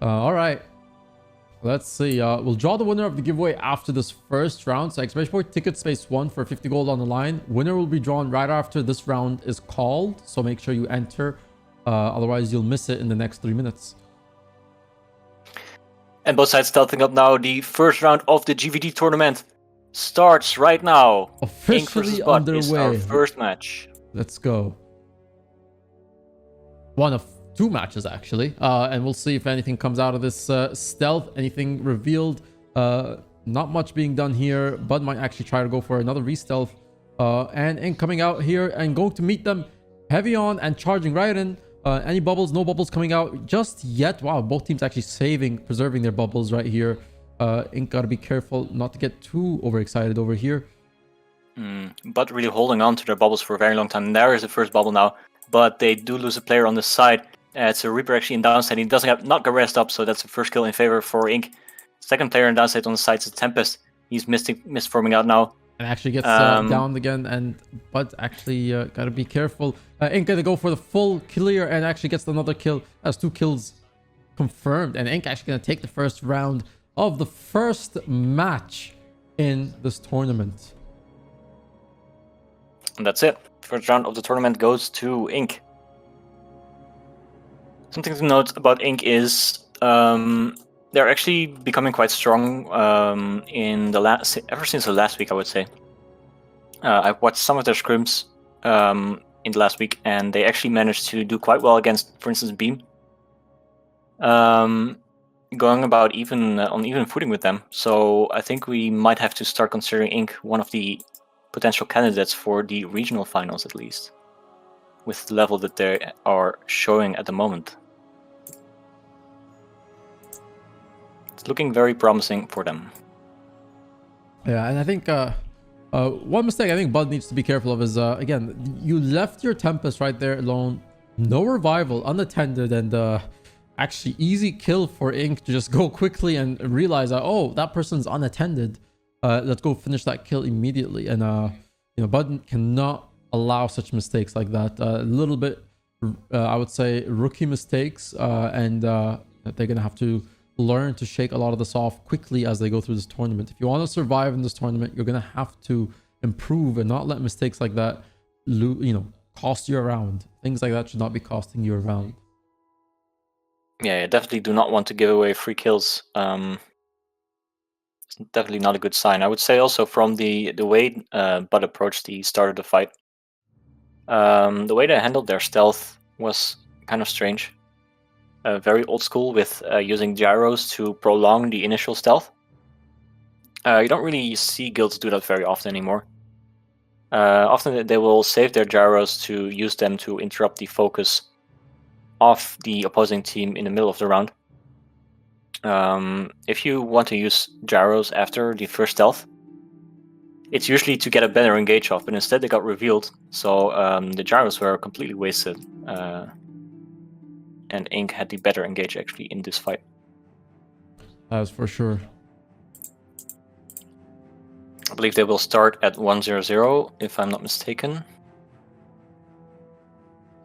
All right. Let's see. We'll draw the winner of the giveaway after this first round. So Expedition Boy ticket space 1 for 50 gold on the line. Winner will be drawn right after this round is called. So make sure you enter. Otherwise, you'll miss it in the next 3 minutes. And both sides stealthing up now. The first round of the GVG tournament starts right now. Ink versus Officially Bud is our underway. first match. Let's go. One of 2 matches, actually. And we'll see if anything comes out of this stealth. Anything revealed. Not much being done here. Bud might actually try to go for another re-stealth. And coming out here and going to meet them heavy on and charging right in. Any bubbles? No bubbles coming out just yet. Wow, both teams actually preserving their bubbles right here. Ink gotta be careful not to get too overexcited over here. But really holding on to their bubbles for a very long time. There is the first bubble now. But they do lose a player on the side. It's a Reaper actually in downside. He doesn't have not got rest up, so that's the first kill in favor for Ink. Second player in downside on the side is Tempest. He's misforming out now. And actually gets down again, and Bud actually gotta be careful. Ink gonna go for the full clear and actually gets another kill. That's 2 kills confirmed, and Ink actually gonna take the first round of the first match in this tournament. And that's it. First round of the tournament goes to Ink. Something to note about Ink is they're actually becoming quite strong ever since the last week, I would say. I've watched some of their scrims in the last week, and they actually managed to do quite well against, for instance, Beam. Going about on even footing with them. So I think we might have to start considering Ink one of the potential candidates for the regional finals, at least, with the level that they are showing at the moment. It's looking very promising for them. Yeah, and I think one mistake I think Bud needs to be careful of is, again, you left your Tempest right there alone. No revival, unattended, and actually easy kill for Ink to just go quickly and realize that, oh, that person's unattended. Let's go finish that kill immediately. And, you know, Bud cannot allow such mistakes like that. A little bit, I would say, rookie mistakes. And they're going to have to learn to shake a lot of this off quickly as they go through this tournament. If you want to survive in this tournament, you're going to have to improve and not let mistakes like that, you know, cost you a round. Things like that should not be costing you a round. Yeah, you definitely do not want to give away free kills. It's definitely not a good sign. I would say also from the way Bud approached the start of the fight, the way they handled their stealth was kind of strange. Very old school with using gyros to prolong the initial stealth. You don't really see guilds do that very often anymore. Often they will save their gyros to use them to interrupt the focus of the opposing team in the middle of the round. If you want to use gyros after the first stealth, it's usually to get a better engage off, but instead they got revealed, so the gyros were completely wasted. And Ink had the better engage actually in this fight. That's for sure. I believe they will start at 1-0-0, if I'm not mistaken.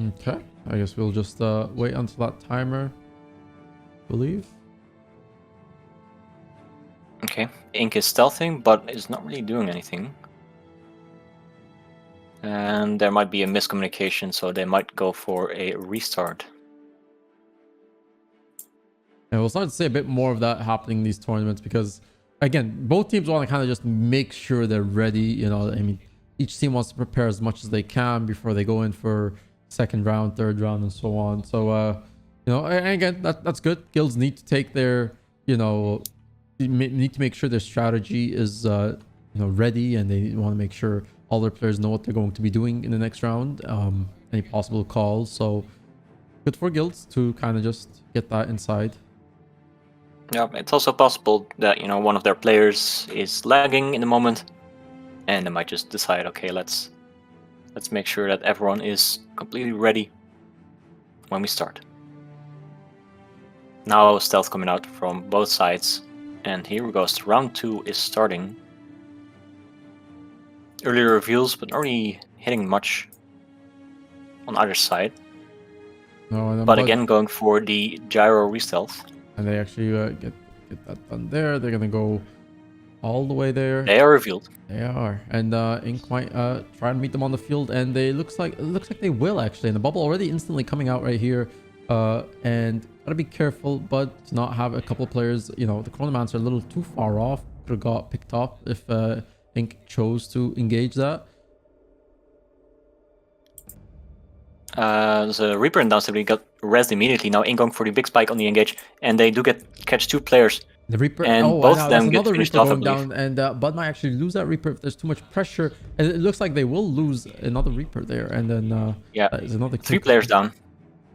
Okay, I guess we'll just wait until that timer, I believe. Okay, Ink is stealthing, but is not really doing anything. And there might be a miscommunication, so they might go for a restart. And we'll start to see a bit more of that happening in these tournaments because, again, both teams want to kind of just make sure they're ready. You know, I mean, each team wants to prepare as much as they can before they go in for second round, third round, and so on. So, you know, and again, that's good. Guilds need to take their, you know, need to make sure their strategy is, you know, ready, and they want to make sure all their players know what they're going to be doing in the next round. Any possible calls. So, good for guilds to kind of just get that inside. Yeah, it's also possible that, you know, one of their players is lagging in the moment, and they might just decide, okay, let's make sure that everyone is completely ready when we start. Now stealth coming out from both sides, and here we go. Round 2 is starting. Early reveals, but not really hitting much on either side. No, but again, going for the gyro re-stealth. And they actually get that done there. They're gonna go all the way there. They are revealed. They are, and Ink might try and meet them on the field, and it looks like they will actually. And the bubble already instantly coming out right here, and gotta be careful, but to not have a couple players. You know, the Chronomancer a little too far off. Could have got picked off if Ink chose to engage that. The Reaper and downstep got rezzed immediately. Now Ink going for the big spike on the engage, and they do catch 2 players. The Reaper, and both of them get finished Reaper off, going down, and Bud might actually lose that Reaper if there's too much pressure. And it looks like they will lose another Reaper there, and then there's another 3 players down.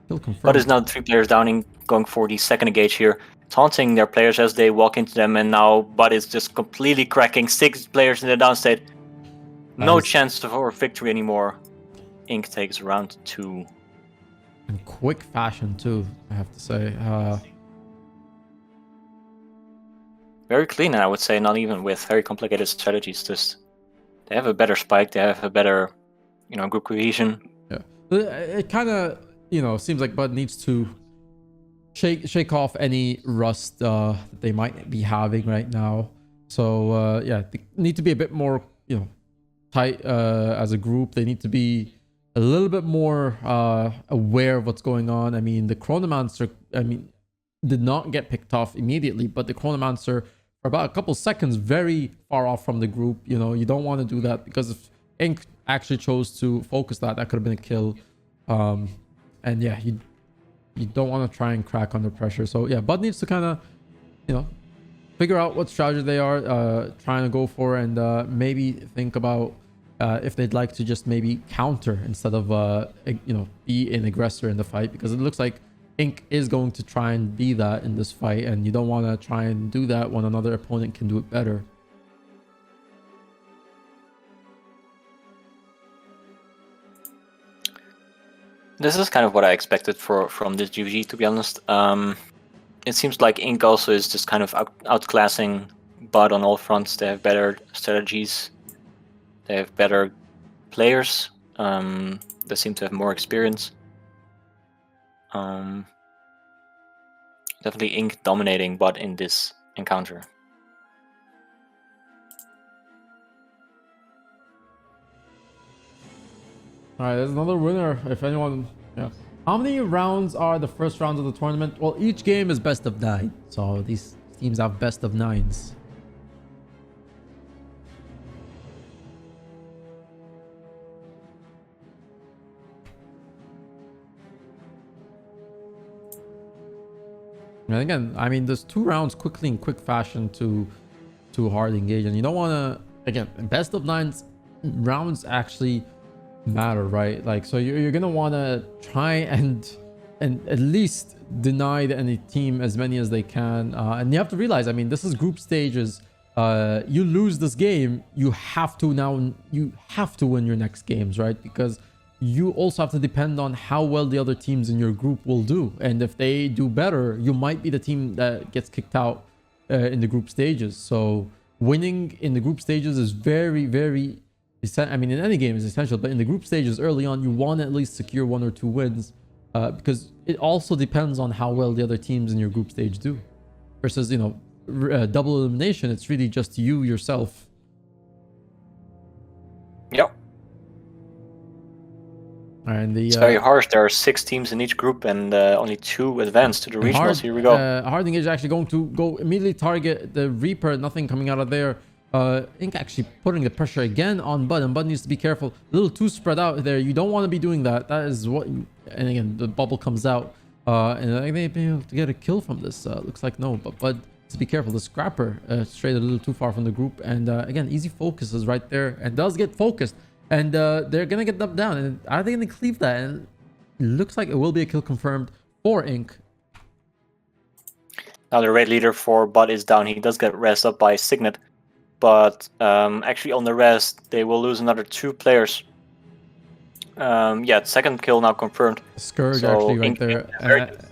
Kill confirmed. Bud is now 3 players down, and going for the second engage here, taunting their players as they walk into them, and now Bud is just completely cracking 6 players in the downstate. No chance for victory anymore. Ink takes round 2. In quick fashion too, I have to say. Very clean, I would say, not even with very complicated strategies. Just they have a better spike, they have a better, group cohesion. Yeah, it kind of, seems like Bud needs to shake off any rust that they might be having right now. So yeah, they need to be a bit more, tight as a group. They need to be a little bit more aware of what's going on. I mean, the Chronomancer, did not get picked off immediately, but the Chronomancer for about a couple seconds very far off from the group. You don't want to do that, because if Ink actually chose to focus that could have been a kill. And yeah, you don't want to try and crack under pressure. So yeah, Bud needs to kind of, figure out what strategy they are trying to go for, and maybe think about if they'd like to just maybe counter instead of be an aggressor in the fight, because it looks like Ink is going to try and be that in this fight, and you don't want to try and do that when another opponent can do it better. This is kind of what I expected from this GVG, to be honest. It seems like Ink also is just kind of outclassing Bud on all fronts. They have better strategies. They have better players. They seem to have more experience. Definitely Ink dominating Bud in this encounter. All right, there's another winner. If anyone, yeah. How many rounds are the first rounds of the tournament? Well, each game is best of 9, so these teams have best of 9s. And again, there's 2 rounds quickly in quick fashion to hard engage, and you don't want to, again, best of 9s rounds actually matter, right? Like, so you're gonna want to try and at least deny the enemy team as many as they can, and you have to realize, this is group stages. You lose this game, you have to win your next games, right? Because you also have to depend on how well the other teams in your group will do, and if they do better, you might be the team that gets kicked out in the group stages. So winning in the group stages is very, very, in any game is essential, but in the group stages early on, you want to at least secure 1 or 2 wins, because it also depends on how well the other teams in your group stage do. Versus, double elimination, it's really just you yourself. Yep. And it's very harsh. There are 6 teams in each group, and only 2 advance to the regionals. Here we go. Hard engage is actually going to go immediately target the Reaper. Nothing coming out of there. Ink actually putting the pressure again on Bud, and Bud needs to be careful. A little too spread out there. You don't want to be doing that. That is what. And again, the bubble comes out, and I think they've been able to get a kill from this. Looks like no, but Bud needs to be careful. The Scrapper strayed a little too far from the group, and again, easy focus is right there, and does get focused. And they're gonna get dumped down, and are they gonna cleave that? And it looks like it will be a kill confirmed for Ink. Now the raid leader for Bud is down. He does get rezzed up by Signet, but actually on the rest they will lose another 2 players. Yeah, second kill now confirmed. Scourge So actually right Ink there,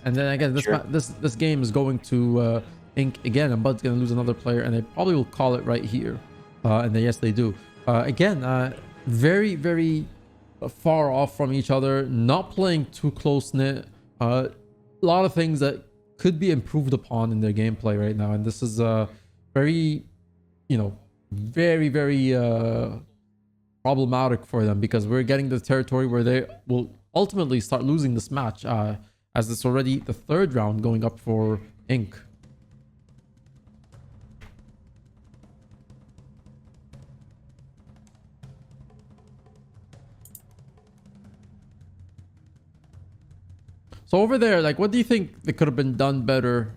and then again this Sure. this game is going to Ink again, and Bud's gonna lose another player, and they probably will call it right here. And then, yes, they do. Again, very, very far off from each other, not playing too close knit. A lot of things that could be improved upon in their gameplay right now, and this is very, you know, very problematic for them, because we're getting the territory where they will ultimately start losing this match, as it's already the third round going up for Inc. So over there, like, what do you think that could have been done better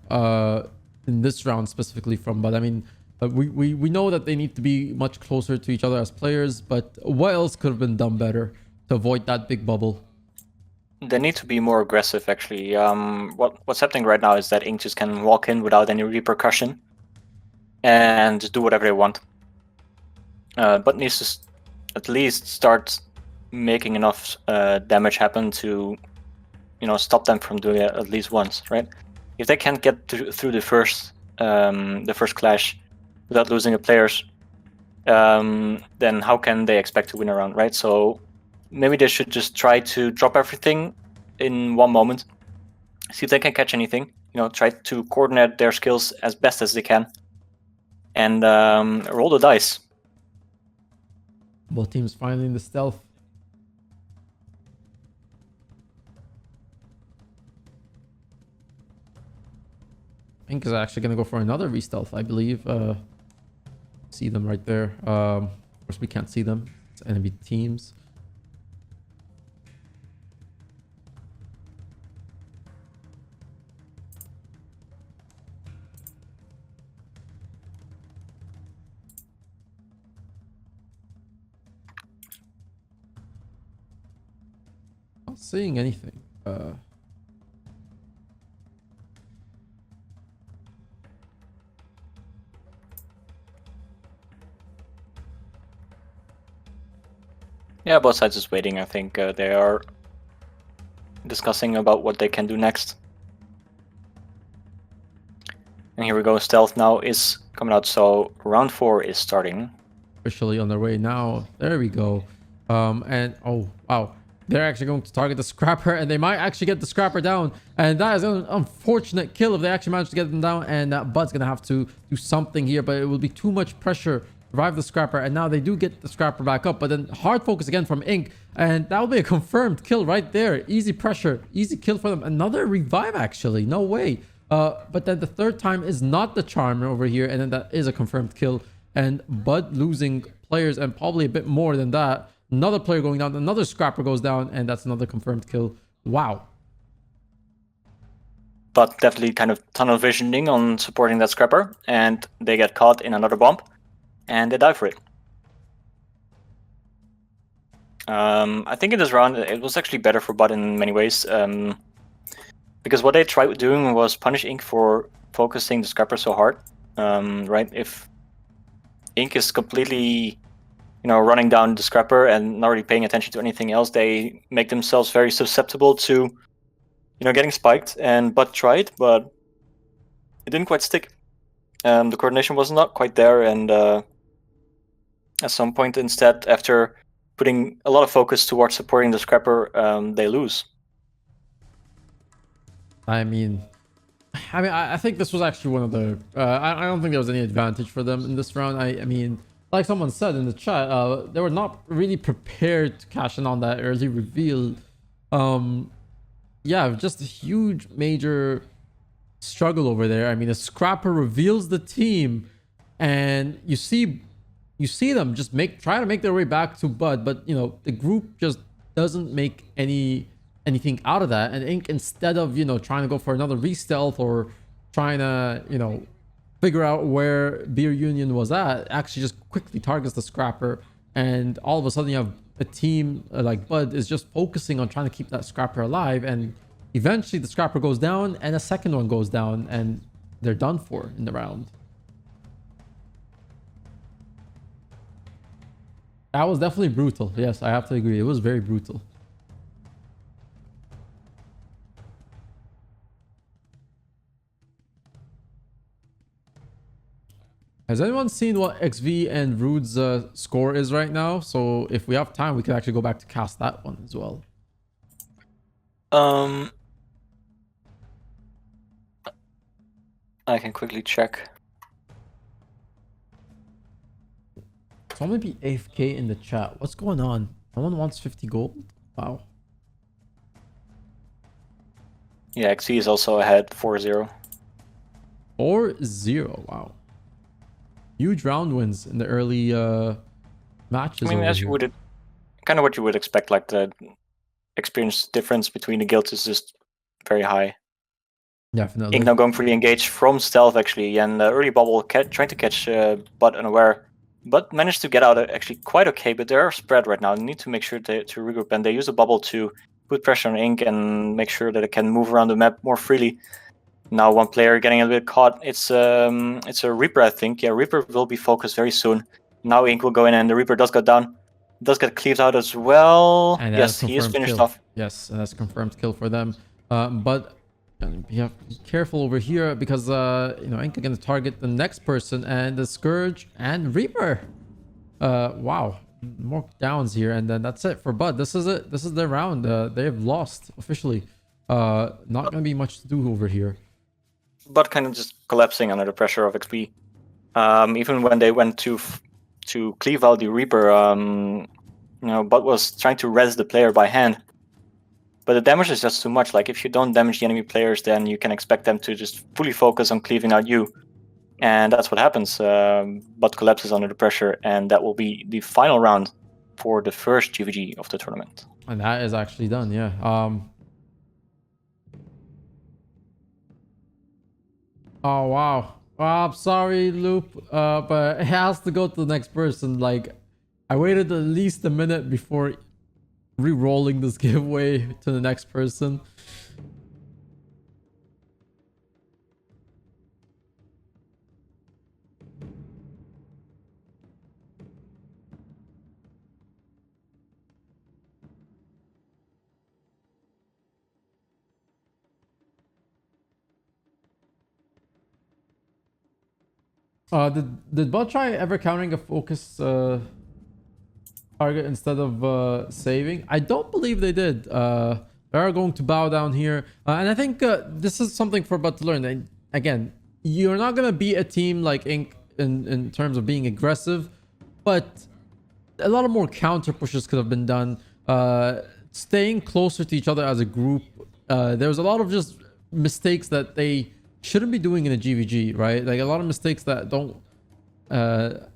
in this round specifically from Bud? I mean, we know that they need to be much closer to each other as players, but what else could have been done better to avoid that big bubble? They need to be more aggressive, actually. What's happening right now is that Ink just can walk in without any repercussion and just do whatever they want. But needs to at least start making enough damage happen to, you know, stop them from doing it at least once, right? If they can't get through the first clash without losing the players, then how can they expect to win a round, right? So maybe they should just try to drop everything in one moment, see if they can catch anything, you know, try to coordinate their skills as best as they can, and roll the dice. Both teams finally in the stealth. Ink is actually going to go for another re-stealth, I believe. See them right there. Of course, we can't see them. It's enemy teams. Not seeing anything. Yeah, both sides is waiting. I think they are discussing about what they can do next. And here we go. Stealth now is coming out, so round 4 is starting. Officially on their way now. There we go. And oh wow, they're actually going to target the scrapper, and they might actually get the scrapper down, and that is an unfortunate kill if they actually manage to get them down. And Bud's gonna have to do something here, but it will be too much pressure to revive the scrapper. And now they do get the scrapper back up, but then hard focus again from Ink, and that will be a confirmed kill right there. Easy pressure, easy kill for them. Another revive, actually, no way. But then the third time is not the charmer over here, and then that is a confirmed kill. And Bud losing players, and probably a bit more than that. Another player going down, another scrapper goes down, and that's another confirmed kill. Wow. But definitely kind of tunnel visioning on supporting that scrapper, and they get caught in another bomb, and they die for it. I think in this round it was actually better for Bud in many ways, because what they tried doing was punish Ink for focusing the scrapper so hard. Right? If Ink is completely, you know, running down the scrapper and not really paying attention to anything else, they make themselves very susceptible to, you know, getting spiked. And Bud tried, but it didn't quite stick. The coordination was not quite there, and at some point instead, after putting a lot of focus towards supporting the scrapper, they lose. I mean, I think this was actually one of the. I don't think there was any advantage for them in this round. I mean, like someone said in the chat, they were not really prepared to cash in on that early reveal. Yeah, just a huge major struggle over there. I mean, a scrapper reveals the team, and you see them just try to make their way back to Bud, but you know, the group just doesn't make anything out of that. And Ink, instead of, you know, trying to go for another re-stealth or trying to, you know, figure out where Beer Union was at, actually just quickly targets the scrapper, and all of a sudden you have a team like Bud is just focusing on trying to keep that scrapper alive, and eventually the scrapper goes down and a second one goes down, and they're done for in the round. That was definitely brutal. Yes, I have to agree. It was very brutal. Has anyone seen what XV and Rude's score is right now? So if we have time, we could actually go back to cast that one as well. I can quickly check. Someone be AFK in the chat. What's going on? No one wants 50 gold? Wow. Yeah, XV is also ahead 4-0. 4-0. Wow. Huge round wins in the early matches I mean, over as you here. would, kind of what you would expect, like the experience difference between the guilds is just very high. Definitely. Ink now going for the engage from stealth actually, and early bubble trying to catch but unaware, but managed to get out actually quite okay. But they're spread right now. They need to make sure to regroup, and they use a bubble to put pressure on Ink and make sure that it can move around the map more freely. Now one player getting a bit caught. It's a Reaper, I think. Yeah, Reaper will be focused very soon. Now Ink will go in, and the Reaper does go down. Does get cleaved out as well. And that's Yes, he is confirmed finished kill. off. Yes, and that's confirmed kill for them. But you have to be careful over here because you know, Inca gonna target the next person and the Scourge and Reaper. Wow, more downs here, and then that's it for Bud. This is it. This is their round. They have lost officially. Not gonna be much to do over here. But kind of just collapsing under the pressure of XP. Even when they went to cleave out the Reaper, you know, Bud was trying to res the player by hand. But the damage is just too much. Like, if you don't damage the enemy players, then you can expect them to just fully focus on cleaving out you. And that's what happens. Bud collapses under the pressure, and that will be the final round for the first GVG of the tournament. And that is actually done, yeah. Oh wow. Well, I'm sorry, Loop, but it has to go to the next person. Like, I waited at least a minute before re-rolling this giveaway to the next person. Did Bot try ever countering a focus target instead of saving? I don't believe they did. They are going to bow down here, and I think this is something for Bot to learn. And again, you're not gonna be a team like Ink in terms of being aggressive, but a lot of more counter pushes could have been done. Staying closer to each other as a group. There's a lot of just mistakes that they shouldn't be doing in a GVG, right? Like a lot of mistakes that don't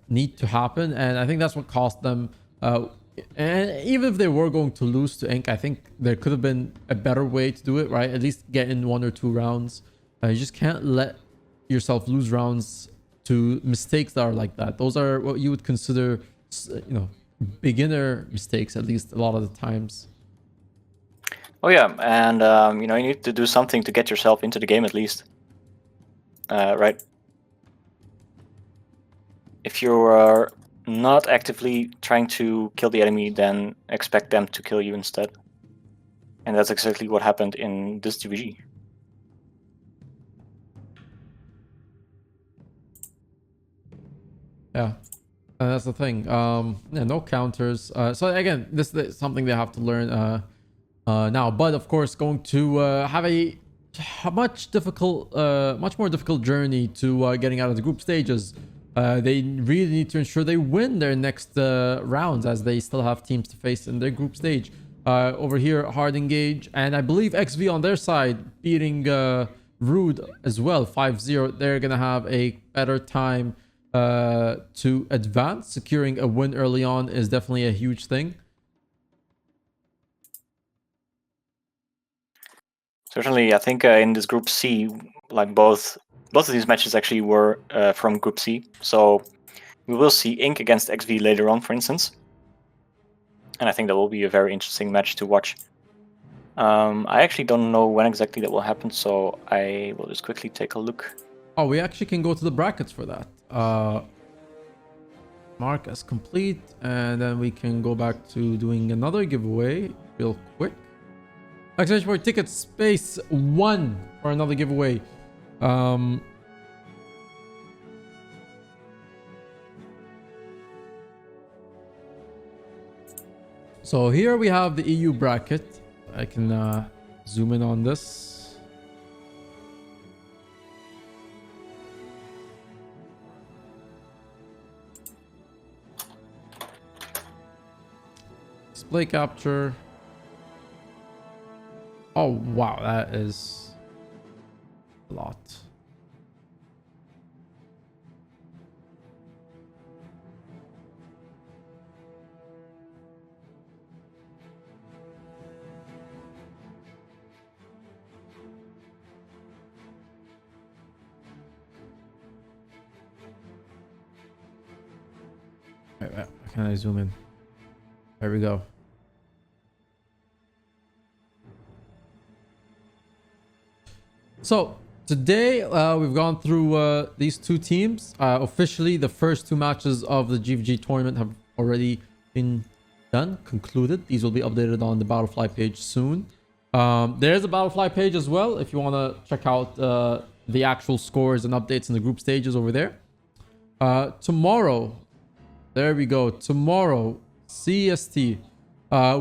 need to happen, and I think that's what cost them. And even if they were going to lose to Ink, I think there could have been a better way to do it, right? At least get in 1 or 2 rounds. You just can't let yourself lose rounds to mistakes that are like that. Those are what you would consider, you know, beginner mistakes, at least a lot of the times. Oh yeah, and you know, you need to do something to get yourself into the game at least. Right? If you are not actively trying to kill the enemy, then expect them to kill you instead. And that's exactly what happened in this GVG. Yeah, and that's the thing. Yeah, no counters. So again, this is something they have to learn now. But of course, going to have a much more difficult journey to getting out of the group stages. They really need to ensure they win their next rounds, as they still have teams to face in their group stage. Over here, hard engage, and I believe XV on their side beating Rude as well, 5-0. They're gonna have a better time to advance. Securing a win early on is definitely a huge thing. Certainly, I think in this Group C, like both of these matches actually were from Group C. So we will see Ink against XV later on, for instance. And I think that will be a very interesting match to watch. I actually don't know when exactly that will happen, so I will just quickly take a look. Oh, we actually can go to the brackets for that. Mark as complete, and then we can go back to doing another giveaway real quick. Exchange for ticket space 1 for another giveaway. So here we have the EU bracket. I can zoom in on this. display capture. Oh, wow. That is a lot. Wait, can I zoom in? There we go. So today we've gone through these two teams. Officially, the first two matches of the GVG tournament have already been done, concluded. These will be updated on the Battlefly page soon. There's a Battlefly page as well if you want to check out the actual scores and updates in the group stages over there. Tomorrow, there we go. Tomorrow, CST.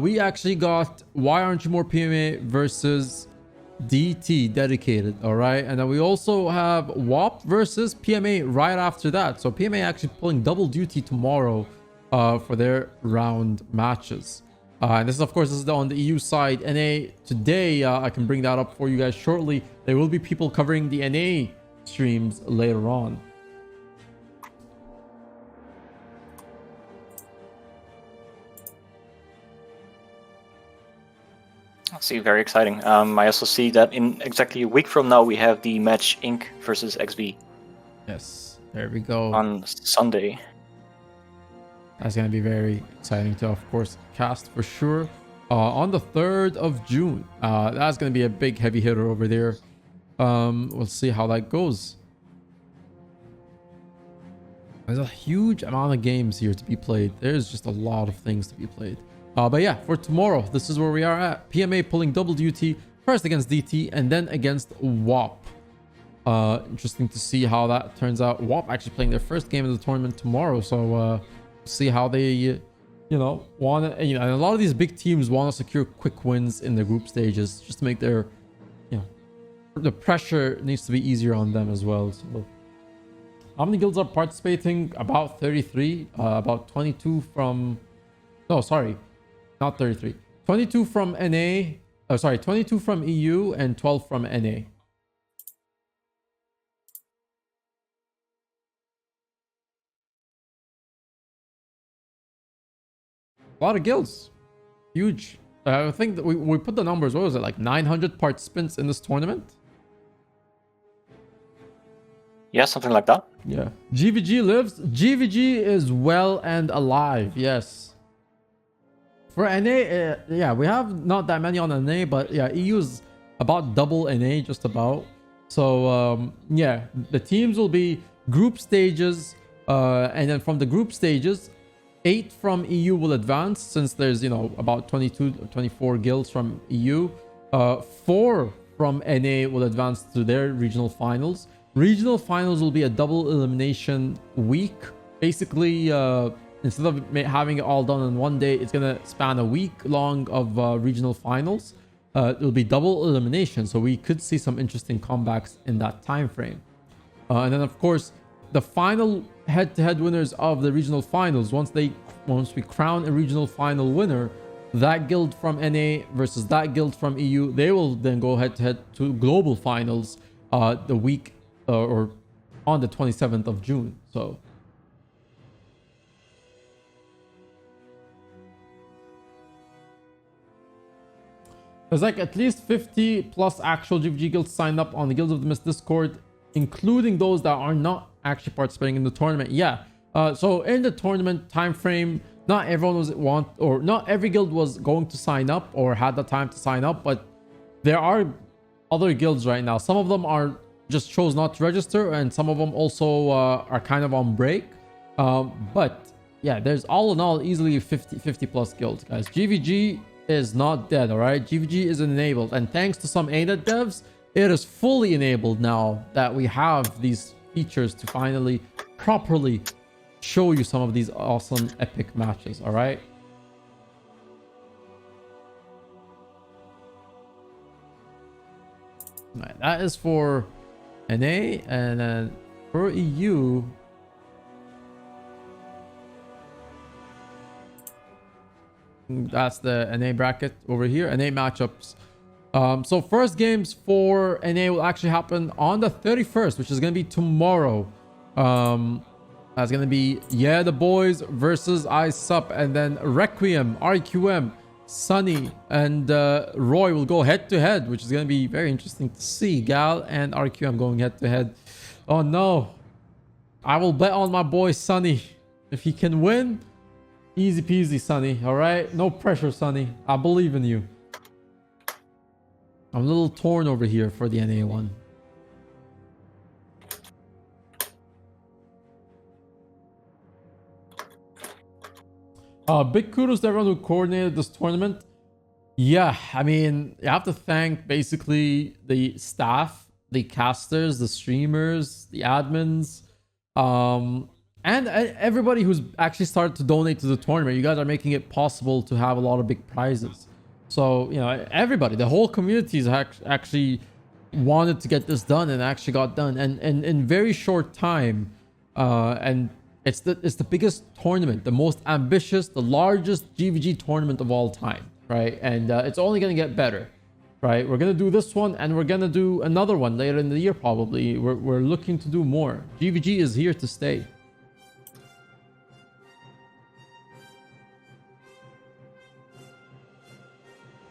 We actually got Why Aren't You More PMA versus DT dedicated. All right. And then we also have WHOP versus PMA right after that. So PMA actually pulling double duty tomorrow for their round matches. And this is, of course, this is on the EU side. NA today, I can bring that up for you guys shortly. There will be people covering the NA streams later on. I see, very exciting. I also see that in exactly a week from now we have the match Inc. versus XB. Yes, there we go. On Sunday. That's going to be very exciting to, of course, cast for sure. On the 3rd of June. That's going to be a big heavy hitter over there. We'll see how that goes. There's a huge amount of games here to be played. There's just a lot of things to be played. But yeah, for tomorrow, this is where we are at. PMA pulling double duty, first against DT and then against WHOP. Interesting to see how that turns out. WHOP actually playing their first game of the tournament tomorrow. So see how they, you know, want to, and a lot of these big teams want to secure quick wins in the group stages just to make their, you know, the pressure needs to be easier on them as well. So how many guilds are participating? About 33, about 22 from, no, sorry. Not 33. 22 from NA. Oh, sorry. 22 from EU and 12 from NA. A lot of guilds. Huge. I think that we put the numbers. What was it? Like 900 participants in this tournament? Yeah, something like that. Yeah. GVG lives. GVG is well and alive. Yes. For NA, yeah, we have not that many on NA, but yeah, EU is about double NA, just about. So, yeah, the teams will be group stages, and then from the group stages, 8 from EU will advance, since there's, you know, about 22 or 24 guilds from EU. 4 from NA will advance to their regional finals. Regional finals will be a double elimination week. Basically, instead of having it all done in one day, it's going to span a week long of regional finals. It'll be double elimination, so we could see some interesting comebacks in that time frame. And then, of course, the final head-to-head winners of the regional finals, once we crown a regional final winner, that guild from NA versus that guild from EU, they will then go head-to-head to global finals the week or on the 27th of June. So there's like at least 50 plus actual GVG guilds signed up on the Guilds of the Mist Discord, including those that are not actually participating in the tournament. Yeah. So in the tournament time frame, not everyone not every guild was going to sign up or had the time to sign up, but there are other guilds right now. Some of them are just chose not to register, and some of them also are kind of on break. But yeah, there's all in all easily 50 plus guilds, guys. GVG is not dead. All right, GVG is enabled, and thanks to some ADA devs, it is fully enabled now that we have these features to finally properly show you some of these awesome epic matches. All right, that is for NA, and then for EU, That's the NA bracket over here. NA matchups. So first games for NA will actually happen on the 31st, which is going to be tomorrow. That's going to be the boys versus ISUP, and then Requiem, RQM, Sunny, and Roy will go head to head, which is going to be very interesting to see. Gal and RQM going head to head. Oh no, I will bet on my boy Sunny. If he can win, easy peasy, Sunny. All right, no pressure, Sunny. I believe in you. I'm a little torn over here for the NA one. Big kudos to everyone who coordinated this tournament. Yeah, I mean, you have to thank basically the staff, the casters, the streamers, the admins, and everybody who's actually started to donate to the tournament. You guys are making it possible to have a lot of big prizes. So, you know, everybody, the whole community has actually wanted to get this done and actually got done. And in very short time, and it's the biggest tournament, the most ambitious, the largest GVG tournament of all time, right? And it's only going to get better, right? We're going to do this one, and we're going to do another one later in the year probably. We're looking to do more. GVG is here to stay.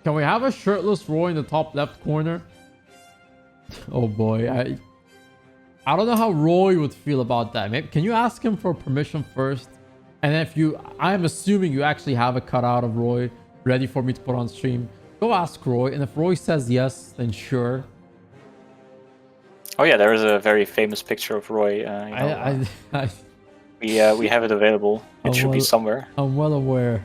Can we have a shirtless Roy in the top left corner? Oh boy, I don't know how Roy would feel about that. Maybe, can you ask him for permission first? And if you, I'm assuming you actually have a cutout of Roy ready for me to put on stream. Go ask Roy, and if Roy says yes, then sure. Oh yeah, there is a very famous picture of Roy. We have it available. It should be somewhere. I'm well aware.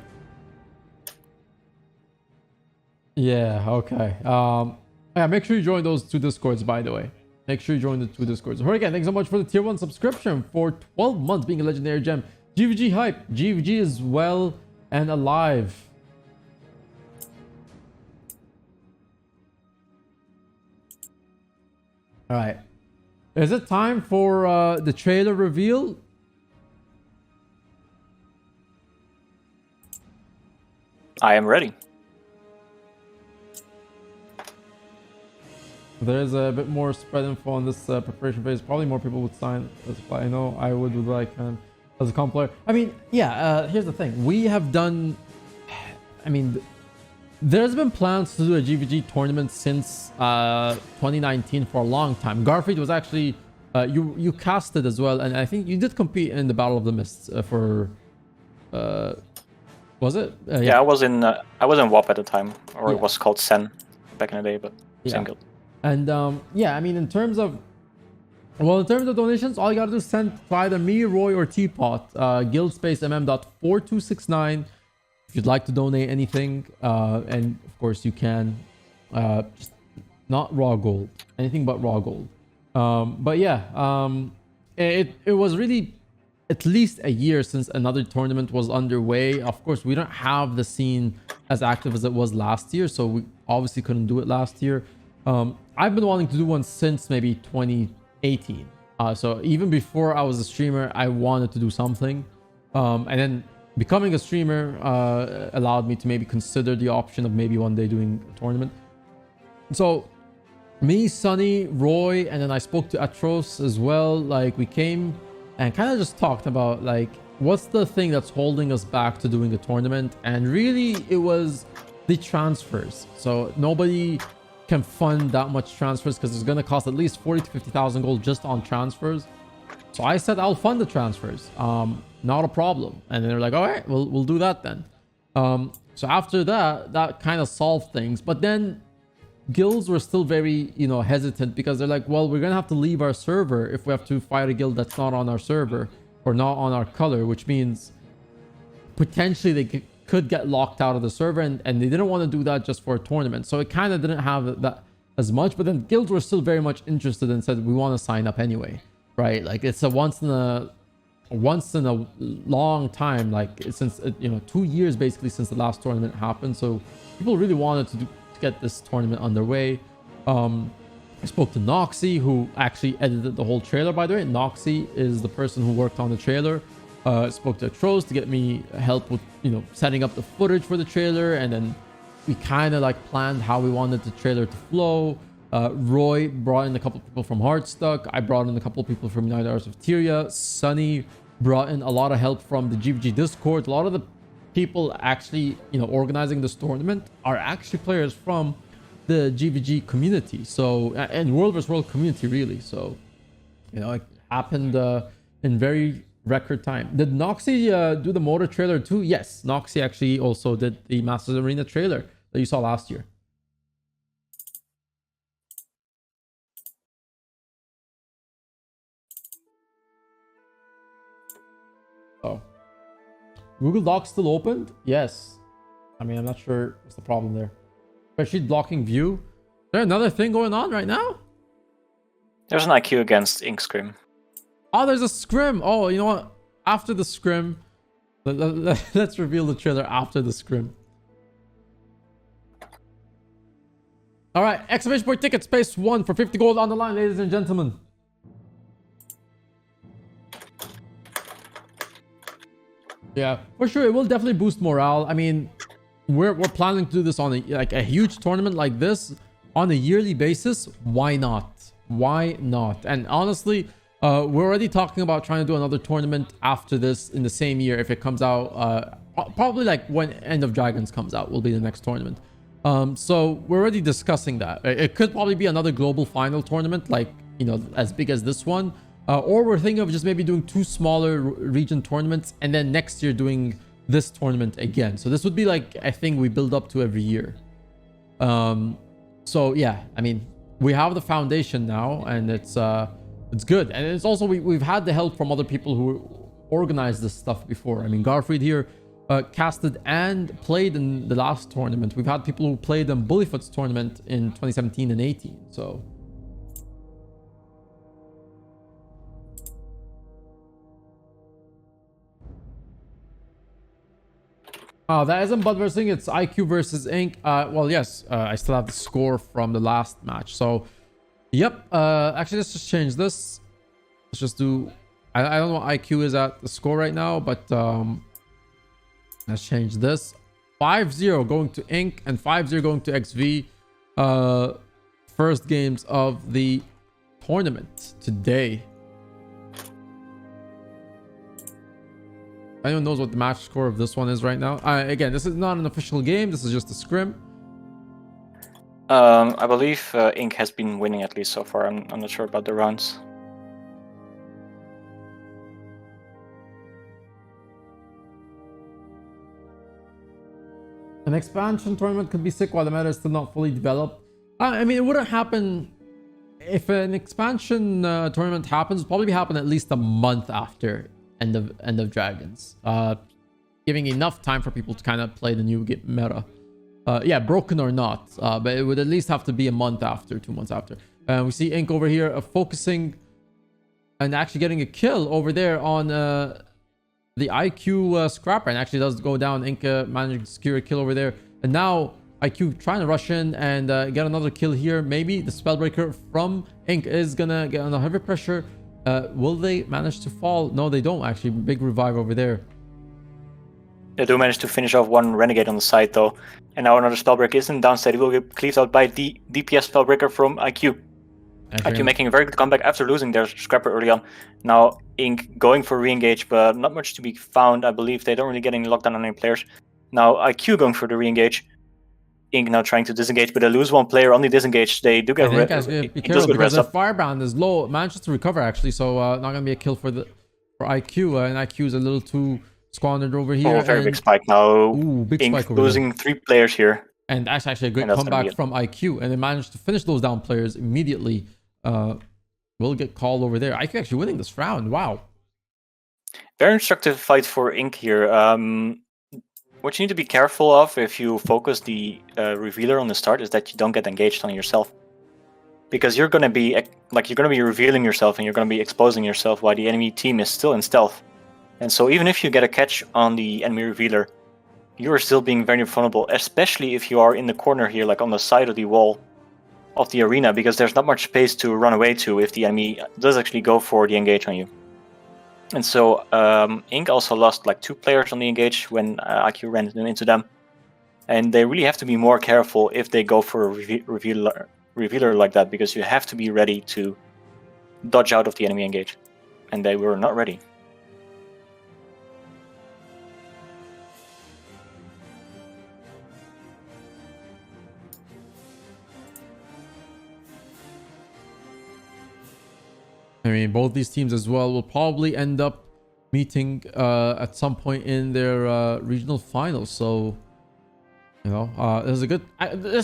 Yeah, okay. Yeah, make sure you join those 2 discords, by the way. Make sure you join the 2 discords. Hurricane, thanks so much for the tier 1 subscription for 12 months being a legendary gem. GVG hype. GVG is well and alive. All right. Is it time for the trailer reveal? I am ready. There's a bit more spread info on this preparation phase. Probably more people would sign as a player. I know I would like as a comp player. I mean, yeah, here's the thing. We have done... I mean, there's been plans to do a GVG tournament since 2019 for a long time. Garfield was actually... you casted as well, and I think you did compete in the Battle of the Mists for... was it? Yeah, I was in WHOP at the time, or it was called Sen back in the day, but Sen Guild. And yeah, I mean, in terms of donations, all you gotta do is send to either me, Roy, or Teapot, guildspacemm.4269 if you'd like to donate anything. And of course you can, just not raw gold, anything but raw gold. But yeah, it was really at least a year since another tournament was underway. Of course, we don't have the scene as active as it was last year, so we obviously couldn't do it last year. I've been wanting to do one since maybe 2018. So even before I was a streamer, I wanted to do something. And then becoming a streamer allowed me to maybe consider the option of maybe one day doing a tournament. So me, Sunny, Roy, and then I spoke to Atros as well. Like, we came and kind of just talked about like what's the thing that's holding us back to doing a tournament. And really it was the transfers. So nobody can fund that much transfers because it's going to cost at least 40 to 50,000 gold just on transfers. So I said I'll fund the transfers, not a problem. And they're like, all right, we'll do that then. So after that kind of solved things. But then guilds were still very, you know, hesitant because they're like, well, we're gonna have to leave our server if we have to fight a guild that's not on our server or not on our color, which means potentially they could get locked out of the server, and they didn't want to do that just for a tournament. So it kind of didn't have that as much, but then guilds were still very much interested and said we want to sign up anyway, right? Like, it's a once in a long time, like since 2 years basically since the last tournament happened. So people really wanted to get this tournament underway. I spoke to Noxy, who actually edited the whole trailer, by the way. Noxy is the person who worked on the trailer. Spoke to Tros to get me help with, setting up the footage for the trailer, and then we kind of like planned how we wanted the trailer to flow. Roy brought in a couple people from Heartstuck. I brought in a couple people from United Arts of Tyria. Sunny brought in a lot of help from the GVG Discord. A lot of the people actually, organizing this tournament are actually players from the GVG community. So, and World vs. World community, really. So, it happened in very record time. Did Noxy do the motor trailer too? Yes, Noxy actually also did the Masters Arena trailer that you saw last year. Oh, Google Docs still opened? Yes. I mean, I'm not sure what's the problem there. Especially blocking view. Is there another thing going on right now? There's an IQ against Ink Scrim. Oh, there's a scrim. Oh, you know what? After the scrim, let's reveal the trailer after the scrim. All right, exclamation point ticket space 1 for 50 gold on the line, ladies and gentlemen. Yeah, for sure, it will definitely boost morale. I mean, we're planning to do this on a huge tournament like this on a yearly basis. Why not? Why not? And honestly, we're already talking about trying to do another tournament after this in the same year if it comes out. Probably like when End of Dragons comes out will be the next tournament. So we're already discussing that. It could probably be another global final tournament, like, as big as this one. Or we're thinking of just maybe doing 2 smaller region tournaments and then next year doing this tournament again. So this would be like a thing we build up to every year. So yeah, I mean, we have the foundation now, and it's good. And it's also we've had the help from other people who organized this stuff before. I mean, Garfried here casted and played in the last tournament. We've had people who played in Bullyfoot's tournament in 2017 and 18. So that isn't Bud versus Ink, it's IQ versus Ink. Well, yes, I still have the score from the last match. So, yep. Actually, let's just change this. Let's just do... I don't know what IQ is at the score right now, but let's change this. 5-0 going to Ink and 5-0 going to XV. First games of the tournament today. Anyone knows what the match score of this one is right now? Again, this is not an official game. This is just a scrim. I believe Ink has been winning at least so far. I'm not sure about the rounds. An expansion tournament could be sick while the meta is still not fully developed. I mean, it wouldn't happen if an expansion tournament happens. It'll probably happen at least a month after End of Dragons, giving enough time for people to kind of play the new meta. Yeah, broken or not, but it would at least have to be a month after, 2 months after. We see Ink over here focusing and actually getting a kill over there on the IQ scrapper, and actually does go down. Ink managing to secure a kill over there, and now IQ trying to rush in and get another kill here. Maybe the Spellbreaker from Ink is gonna get under heavy pressure. Will they manage to fall? No, they don't actually. Big revive over there. They do manage to finish off one Renegade on the side though. And now another Spellbreaker is in downside. He will get cleaved out by the DPS Spellbreaker from IQ. IQ making a very good comeback after losing their Scrapper early on. Now Ink going for re-engage, but not much to be found. I believe they don't really get any lockdown on any players. Now IQ going for the re-engage. Ink now trying to disengage, but they lose one player on the disengage. They do get be careful because their firebrand is low. Manages to recover actually, so not gonna be a kill for IQ. And IQ is a little too squandered over here. Oh, very big spike now. Ooh, big Ink spike over losing there. 3 players here. And that's actually a great comeback from IQ, and they managed to finish those down players immediately. Will get called over there. IQ actually winning this round. Wow. Very instructive fight for Ink here. What you need to be careful of if you focus the revealer on the start is that you don't get engaged on yourself, because you're gonna be revealing yourself and you're gonna be exposing yourself while the enemy team is still in stealth. And so even if you get a catch on the enemy revealer, you are still being very vulnerable, especially if you are in the corner here, like on the side of the wall of the arena, because there's not much space to run away to if the enemy does actually go for the engage on you. And so Inc. also lost like 2 players on the engage when IQ ran into them. And they really have to be more careful if they go for a revealer like that, because you have to be ready to dodge out of the enemy engage. And they were not ready. I mean, both these teams as well will probably end up meeting at some point in their regional finals. So, you know, there's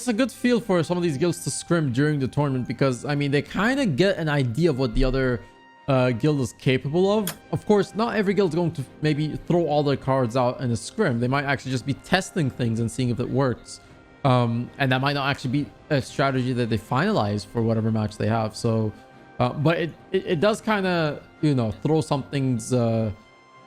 a good feel for some of these guilds to scrim during the tournament, because I mean they kind of get an idea of what the other guild is capable of. Of course, not every guild is going to maybe throw all their cards out in a scrim. They might actually just be testing things and seeing if it works. And that might not actually be a strategy that they finalize for whatever match they have. So, but it does kind of, you know, throw some things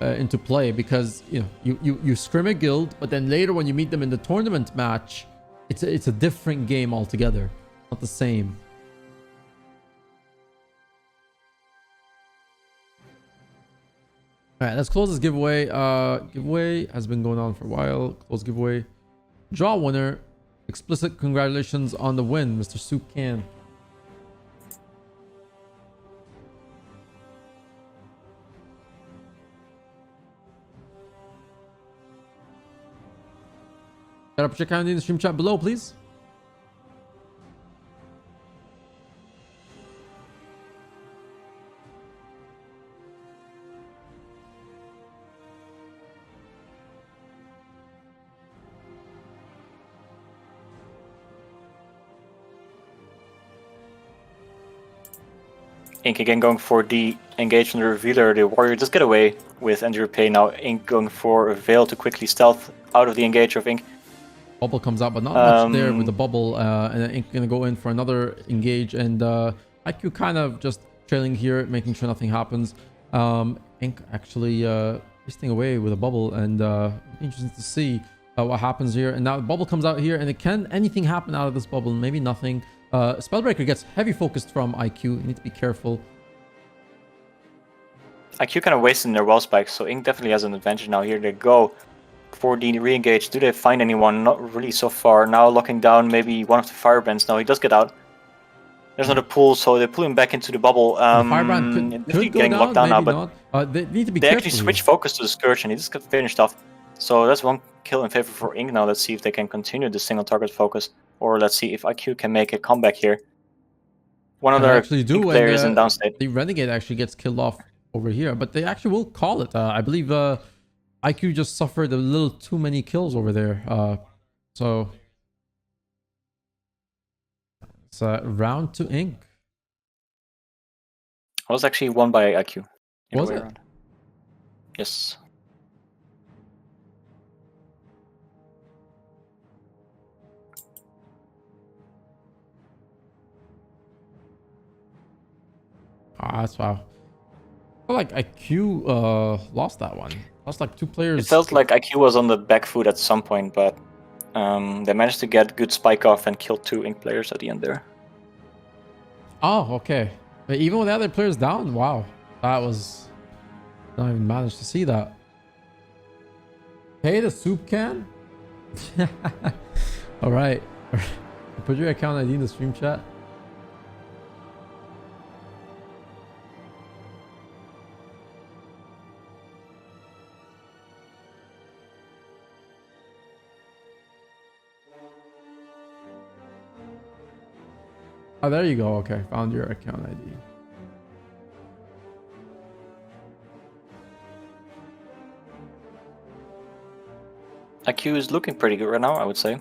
into play, because you know you scrim a guild, but then later when you meet them in the tournament match, it's a different game altogether, not the same. All right, let's close this giveaway. Giveaway has been going on for a while. Close giveaway. Draw winner. Explicit congratulations on the win, Mr. Soup Can. Gotta put your account in the stream chat below, please. Ink again going for the engage on the revealer. The warrior does get away with Andrew Pay. Now Ink going for a veil to quickly stealth out of the engage of Ink. Bubble comes out, but not much there with the bubble. And Ink gonna go in for another engage, and IQ kind of just trailing here, making sure nothing happens. Ink actually wasting away with a bubble, and interesting to see what happens here. And now the bubble comes out here, and can anything happen out of this bubble? Maybe nothing. Spellbreaker gets heavy focused from IQ. You need to be careful. IQ kind of wasting their wall spikes, so Ink definitely has an advantage now. Here they go for the re-engage. Do they find anyone? Not really so far. Now locking down maybe one of the firebrands. No, he does get out. There's another pull, so they pull him back into the bubble. The firebrand could go getting down, locked down maybe now, not. They need to be they careful. actually switch focus to the Scourge, and he just got finished off. So that's one kill in favor for Ink now. Let's see if they can continue the single target focus, or let's see if IQ can make a comeback here. One of their player is in downstate. The Renegade actually gets killed off over here, but they actually will call it. I believe IQ just suffered a little too many kills over there. So it's round to Ink. It was actually won by IQ. Was it? Yes. Ah, that's wow. I feel like IQ lost that one. Lost like 2 players. It felt like IQ was on the back foot at some point, but they managed to get good spike off and kill 2 Ink players at the end there. Oh, okay. But even with the other players down, wow. That was... I don't even manage to see that. Hey, the soup can? Alright. Put your account ID in the stream chat. Oh, there you go. Okay, found your account ID. IQ is looking pretty good right now, I would say.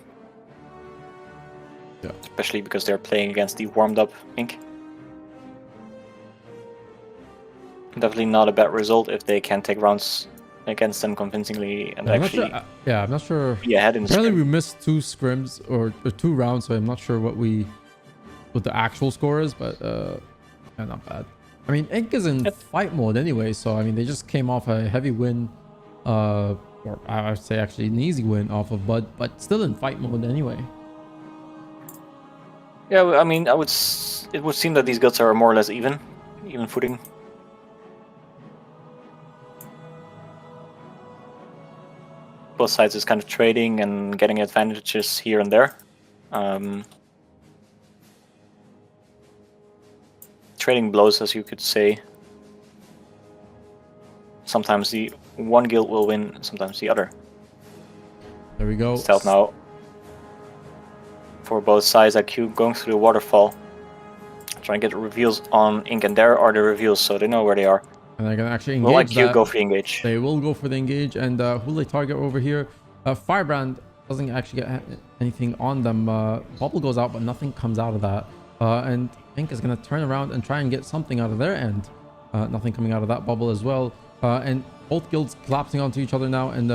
Yeah. Especially because they're playing against the warmed up Ink. Definitely not a bad result if they can take rounds against them convincingly and actually. I'm not sure. Be ahead in the Apparently, scrim. we missed 2 scrims or 2 rounds, so I'm not sure what the actual score is, but yeah, not bad. I mean, Ink is in fight mode anyway, so I mean they just came off a heavy win, or I would say actually an easy win off of Bud, but still in fight mode anyway. Yeah, I mean, it would seem that these guilds are more or less even footing. both sides is kind of trading and getting advantages here and there. Trading blows, as you could say. Sometimes the one guild will win, sometimes the other. There we go. Stealth now. For both sides, IQ going through the waterfall. Trying to get reveals on Ink, and there are the reveals, so they know where they are. And they're gonna actually engage. Will IQ that. go for the engage? They will go for the engage, and who will they target over here? Firebrand doesn't actually get anything on them. Bubble goes out, but nothing comes out of that. And Ink is gonna turn around and try and get something out of their end. Nothing coming out of that bubble as well. And both guilds collapsing onto each other now, and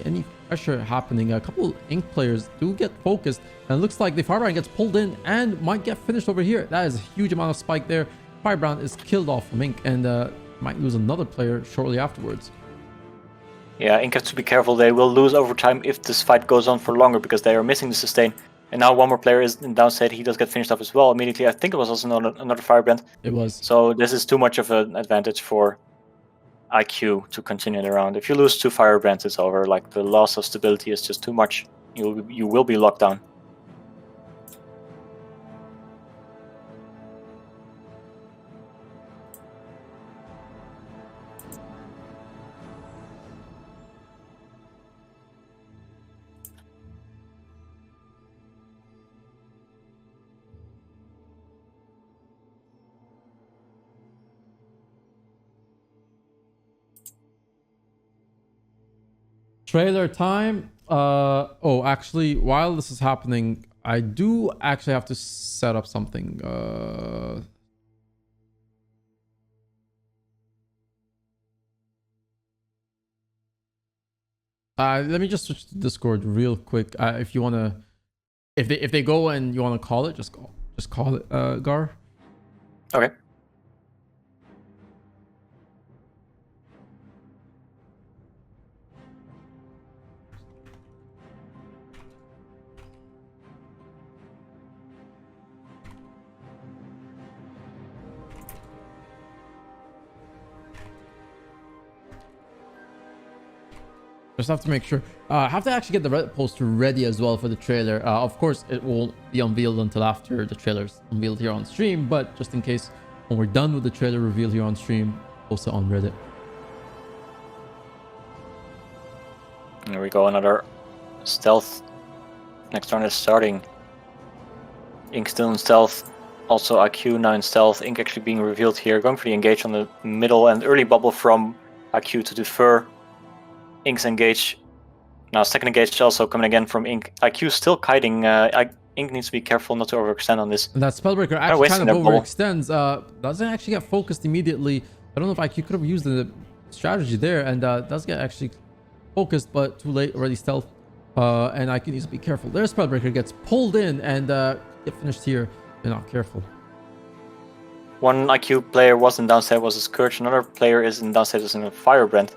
any pressure happening. A couple Ink players do get focused, and it looks like the Firebrand gets pulled in and might get finished over here. That is a huge amount of spike there. Firebrand is killed off from Ink, and might lose another player shortly afterwards. Yeah, Ink has to be careful. They will lose over time if this fight goes on for longer, because they are missing the sustain. And now one more player is in downside. He does get finished off as well immediately. I think it was also another Firebrand. It was. So this is too much of an advantage for IQ to continue the round. If you lose 2 Firebrands, it's over. Like, the loss of stability is just too much. You will be locked down. Trailer time. Oh, actually, while this is happening, I do actually have to set up something. Let me just switch to Discord real quick. If you wanna, if they go and you wanna call it, just call it, Gar. Okay. Just have to make sure. Have to actually get the Reddit post ready as well for the trailer. Of course, it won't be unveiled until after the trailer's unveiled here on stream, but just in case, when we're done with the trailer reveal here on stream, post it on Reddit. There we go, another stealth. Next round is starting. Ink still in stealth. Also IQ now in stealth. Ink actually being revealed here. Going for the engage on the middle and early bubble from IQ to defer. Ink's engage. Now second engage also coming again from Ink. IQ still kiting. Ink needs to be careful not to overextend on this. And that Spellbreaker actually kind of overextends. Doesn't actually get focused immediately. I don't know if IQ could have used the strategy there, and does get actually focused, but too late, already stealth. And IQ needs to be careful. Their Spellbreaker gets pulled in and get finished here. They're not careful. One IQ player was in downside, was a Scourge. Another player is in downside, is in a Firebrand.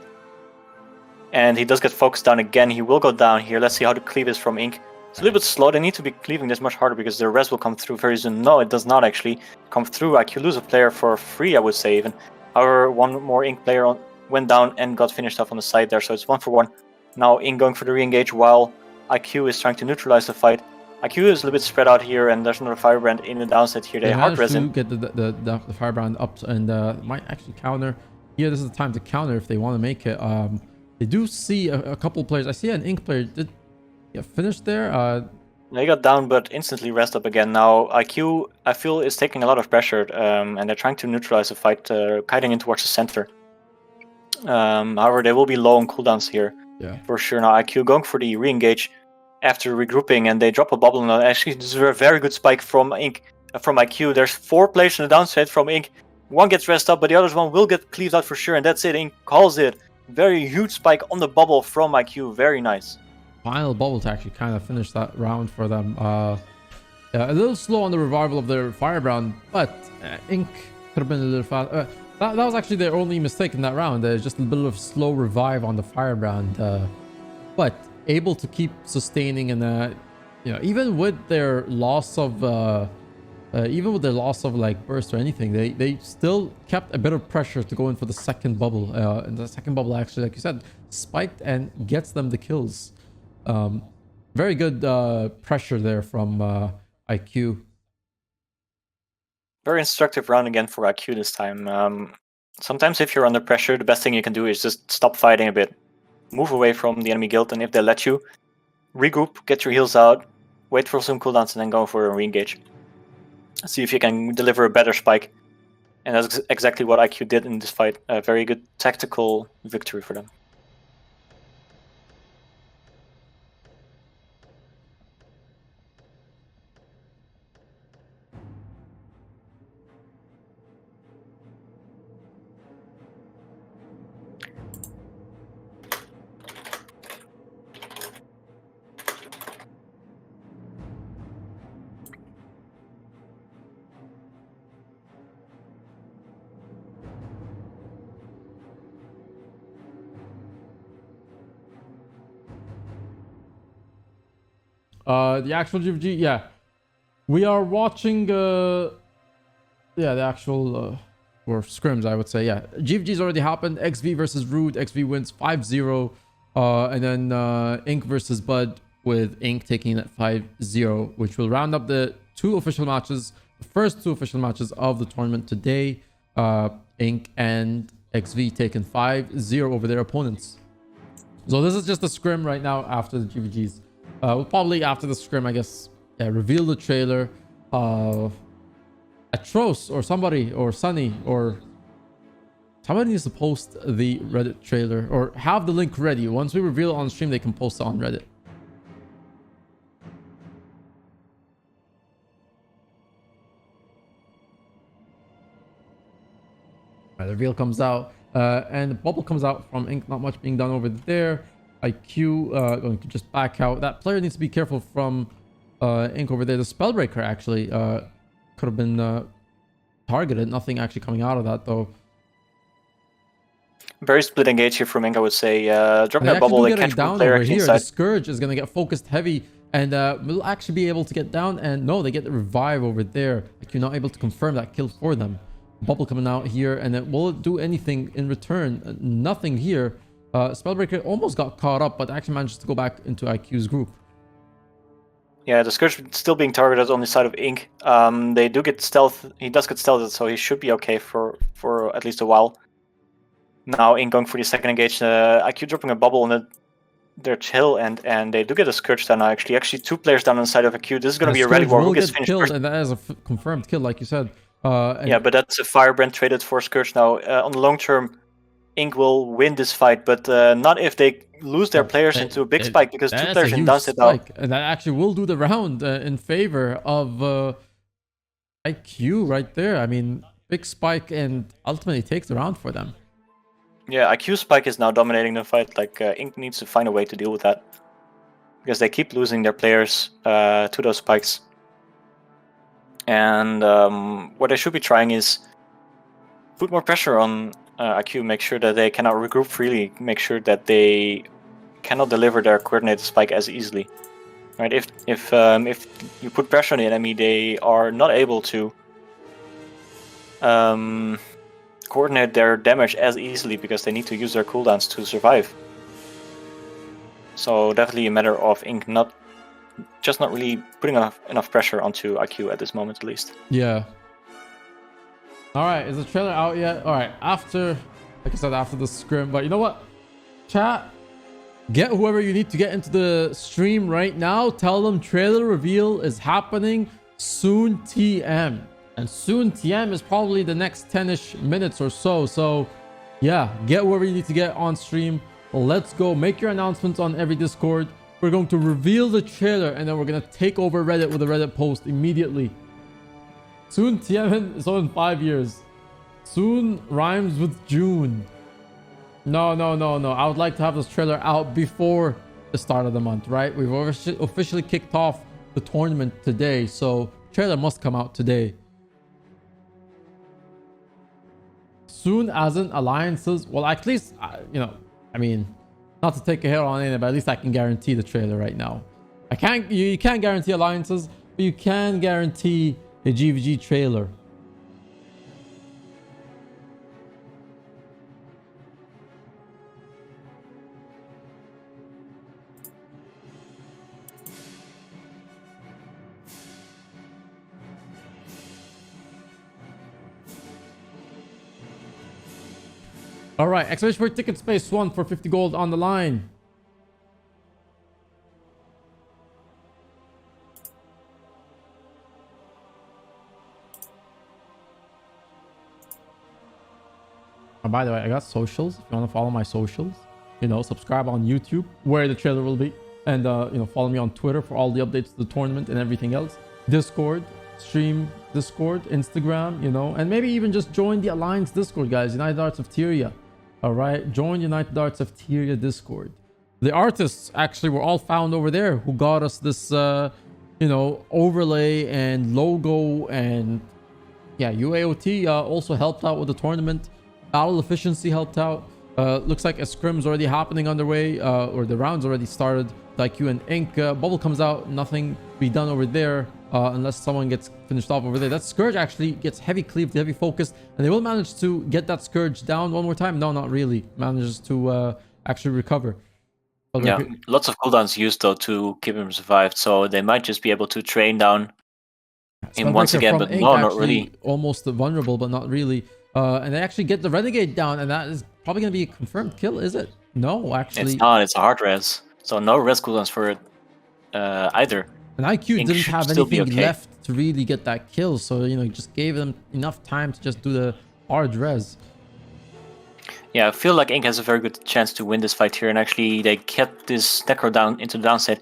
And he does get focused down again. He will go down here. Let's see how the cleave is from Ink. It's a little bit slow. They need to be cleaving this much harder because the res will come through very soon. No, it does not actually come through. IQ lose a player for free, I would say even. However, one more Ink player went down and got finished off on the side there. So it's 1-for-1. Now Ink going for the re-engage while IQ is trying to neutralize the fight. IQ is a little bit spread out here, and there's another Firebrand in the downside here. They hard res him. Get the Firebrand up and might actually counter. Here, this is the time to counter if they want to make it. They do see a couple players. I see an Ink player did get finished there. They got down, but instantly rest up again. Now IQ, I feel, is taking a lot of pressure, and they're trying to neutralize the fight, kiting in towards the center. However, they will be low on cooldowns here. Yeah, for sure. Now IQ going for the re-engage after regrouping, and they drop a bubble. Now actually, this is a very good spike from Ink, from IQ. There's 4 players on the downside from Ink. One gets rest up, but the other one will get cleaved out for sure, and that's it. Ink calls it. Very huge spike on the bubble from IQ. Very nice. Final bubble to actually kind of finish that round for them. Yeah, a little slow on the revival of their Firebrand, but Ink could have been a little fast. That was actually their only mistake in that round. Just a bit of slow revive on the Firebrand, but able to keep sustaining, and you know, even with their loss of even with the loss of like burst or anything, they still kept a bit of pressure to go in for the second bubble. And the second bubble actually, like you said, spiked and gets them the kills. Very good pressure there from IQ. Very instructive round again for IQ this time. Sometimes if you're under pressure, the best thing you can do is just stop fighting a bit. Move away from the enemy guild, and if they let you, regroup, get your heals out, wait for some cooldowns, and then go for a re-engage. See if you can deliver a better spike. And that's exactly what IQ did in this fight. A very good tactical victory for them. The actual GVG, yeah. We are watching, the actual, or scrims, I would say, yeah. GVG's already happened. XV versus Rude. XV wins 5-0. And then Ink versus Bud, with Ink taking it 5-0, which will round up the two official matches, the first two official matches of the tournament today. Ink and XV taking 5-0 over their opponents. So this is just a scrim right now after the GVGs. We'll probably, after the scrim, I guess, reveal the trailer. Atros or somebody, or Sunny, or somebody needs to post the Reddit trailer, or have the link ready. Once we reveal it on stream, they can post it on Reddit. The reveal comes out, and the bubble comes out from Ink. Not much being done over there. IQ going to just back out. That player needs to be careful from Ink over there. The Spellbreaker actually could have been targeted. Nothing actually coming out of that though. Very split engage here from Ink, I would say. Dropping They a bubble, actually they do catch get down one player over here. inside. The Scourge is going to get focused heavy, and will actually be able to get down. And no, they get the revive over there. Like, you're not able to confirm that kill for them. Bubble coming out here, and it will it do anything in return? Nothing here. Spellbreaker almost got caught up, but actually managed to go back into IQ's group. Yeah, the Scourge still being targeted on the side of Ink. They do get stealth. He does get stealthed, so he should be okay for at least a while. Now Ink going for the second engage. IQ dropping a bubble on their chill, and they do get a Scourge down now. Actually, two players down on the side of IQ. This is going to be a ready war. Who gets finished killed, first? and that is a confirmed kill, like you said. Yeah, but that's a Firebrand traded for Scourge now. On the long term, Ink will win this fight, but not if they lose their players into a big spike, because two players in does it out. And that actually will do the round in favor of IQ right there. I mean, big spike, and ultimately takes the round for them. Yeah, IQ spike is now dominating the fight. Like, Ink needs to find a way to deal with that, because they keep losing their players to those spikes. And what they should be trying is put more pressure on IQ, make sure that they cannot regroup freely, make sure that they cannot deliver their coordinated spike as easily. Right? If you put pressure on the enemy, they are not able to coordinate their damage as easily, because they need to use their cooldowns to survive. So definitely a matter of Ink not really putting enough pressure onto IQ at this moment, at least. Yeah. All right, is the trailer out yet? All right, after, like I said, after the scrim. But you know what, chat, get whoever you need to get into the stream right now. Tell them trailer reveal is happening soon, TM. And soon TM is probably the next 10-ish minutes or so. So yeah, get whoever you need to get on stream. Let's go. Make your announcements on every Discord. We're going to reveal the trailer, and then we're going to take over Reddit with a Reddit post immediately. Soon TM, so in 5 years. Soon rhymes with June. No. I would like to have this trailer out before the start of the month, right? We've officially kicked off the tournament today, so trailer must come out today. Soon as in alliances. Well, at least, you know, I mean, not to take a hit on it, but at least I can guarantee the trailer right now. You can't guarantee alliances, but you can guarantee a GVG trailer. All right, exclamation for ticket space 1 for 50 gold on the line. Oh, by the way, I got socials. If you want to follow my socials, you know, subscribe on YouTube where the trailer will be, and you know, follow me on Twitter for all the updates to the tournament and everything else. Discord, stream Discord, Instagram, you know, and maybe even just join the Alliance Discord, guys. United Arts of Tyria. All right, join United Arts of Tyria Discord. The artists actually were all found over there who got us this, you know, overlay and logo, and yeah, UAOT also helped out with the tournament. Battle efficiency helped out. Looks like a scrim's already happening underway, or the round's already started. IQ and Ink. Bubble comes out, nothing to be done over there. Unless someone gets finished off over there. That Scourge actually gets heavy cleaved, heavy focused, and they will manage to get that Scourge down one more time. No, not really. Manages to actually recover. But yeah, lots of cooldowns used though to keep him survived, so they might just be able to train down him once again, but no, not really. Almost vulnerable, but not really. And they actually get the Renegade down, and that is probably going to be a confirmed kill, is it? No, actually. It's not. It's a hard res, so no res cooldowns for it either. And IQ didn't have anything left to really get that kill, so, you know, he just gave them enough time to just do the hard res. Yeah, I feel like Ink has a very good chance to win this fight here, and actually they kept this Necro down into the downside.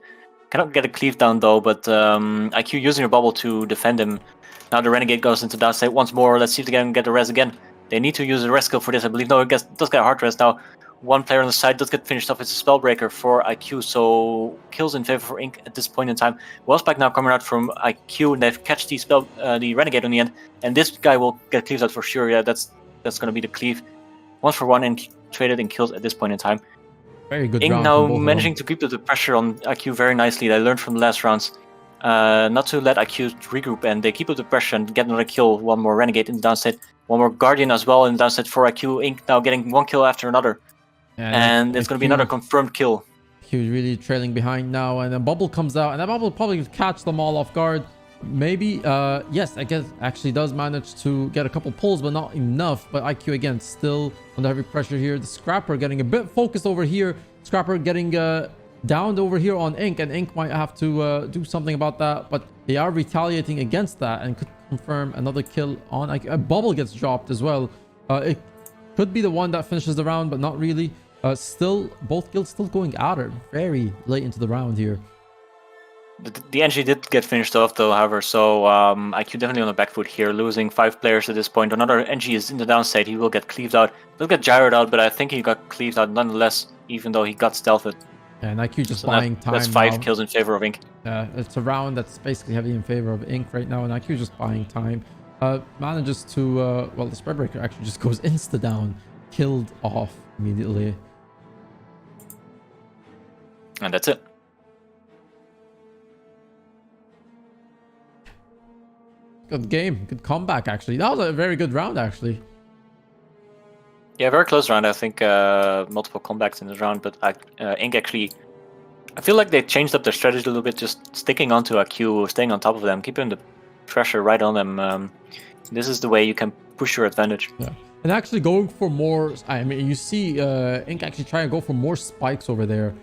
Cannot get a cleave down though, but IQ using her bubble to defend him. Now the Renegade goes into downside once more. Let's see if they can get the res again. They need to use a res skill for this, I believe. No, it does get a hard res now. One player on the side does get finished off. It's a Spellbreaker for IQ, so kills in favor for Ink at this point in time. Wellspike now coming out from IQ, and they've catch the Renegade on the end, and this guy will get cleaved out for sure. Yeah, that's going to be the cleave. 1 for 1 and traded and killed at this point in time. Very good. Ink now managing to keep the pressure on IQ very nicely. They learned from the last rounds not to let IQ regroup, and they keep up the pressure and get another kill. One more Renegade in the downside, one more Guardian as well in the downside for IQ. Ink now getting one kill after another. And it's going to be another confirmed kill. He's really trailing behind now, and then Bubble comes out, and that Bubble will probably catch them all off guard. Maybe, yes, I guess actually does manage to get a couple pulls, but not enough. But IQ again still under heavy pressure here. The Scrapper getting a bit focused over here. Scrapper getting downed over here on Ink, and Ink might have to do something about that. But they are retaliating against that and could confirm another kill on IQ. A Bubble gets dropped as well. It could be the one that finishes the round, but not really. Still, both kills still going at it very late into the round here. The NG did get finished off though, however, so IQ definitely on the back foot here, losing 5 players at this point. Another NG is in the downside. He will get cleaved out. He'll get gyroed out, but I think he got cleaved out nonetheless, even though he got stealthed. And IQ just buying time. That's 5 kills in favor of Ink. It's a round that's basically heavy in favor of Ink right now, and IQ just buying time. Manages to, well, the Spreadbreaker actually just goes insta-down, killed off immediately. And that's it. Good game. Good comeback, actually. That was a very good round, actually. Yeah, very close round. I think multiple comebacks in this round, but Ink actually... I feel like they changed up their strategy a little bit, just sticking onto IQ, staying on top of them, keeping the pressure right on them. This is the way you can push your advantage. Yeah. And actually going for more... I mean, you see Ink actually trying to go for more spikes over there.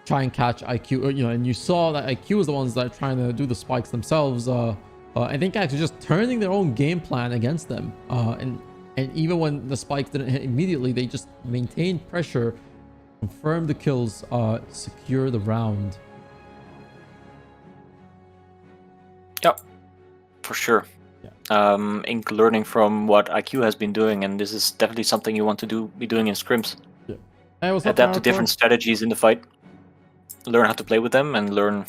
Try and catch IQ, you know, and you saw that IQ is the ones that are trying to do the spikes themselves. I think actually just turning their own game plan against them. And even when the spikes didn't hit immediately, they just maintained pressure, confirm the kills, secure the round. Yep, for sure. Yeah. Ink learning from what IQ has been doing, and this is definitely something you want to be doing in scrims. Yeah. Hey, adapt to different strategies in the fight. Learn how to play with them and learn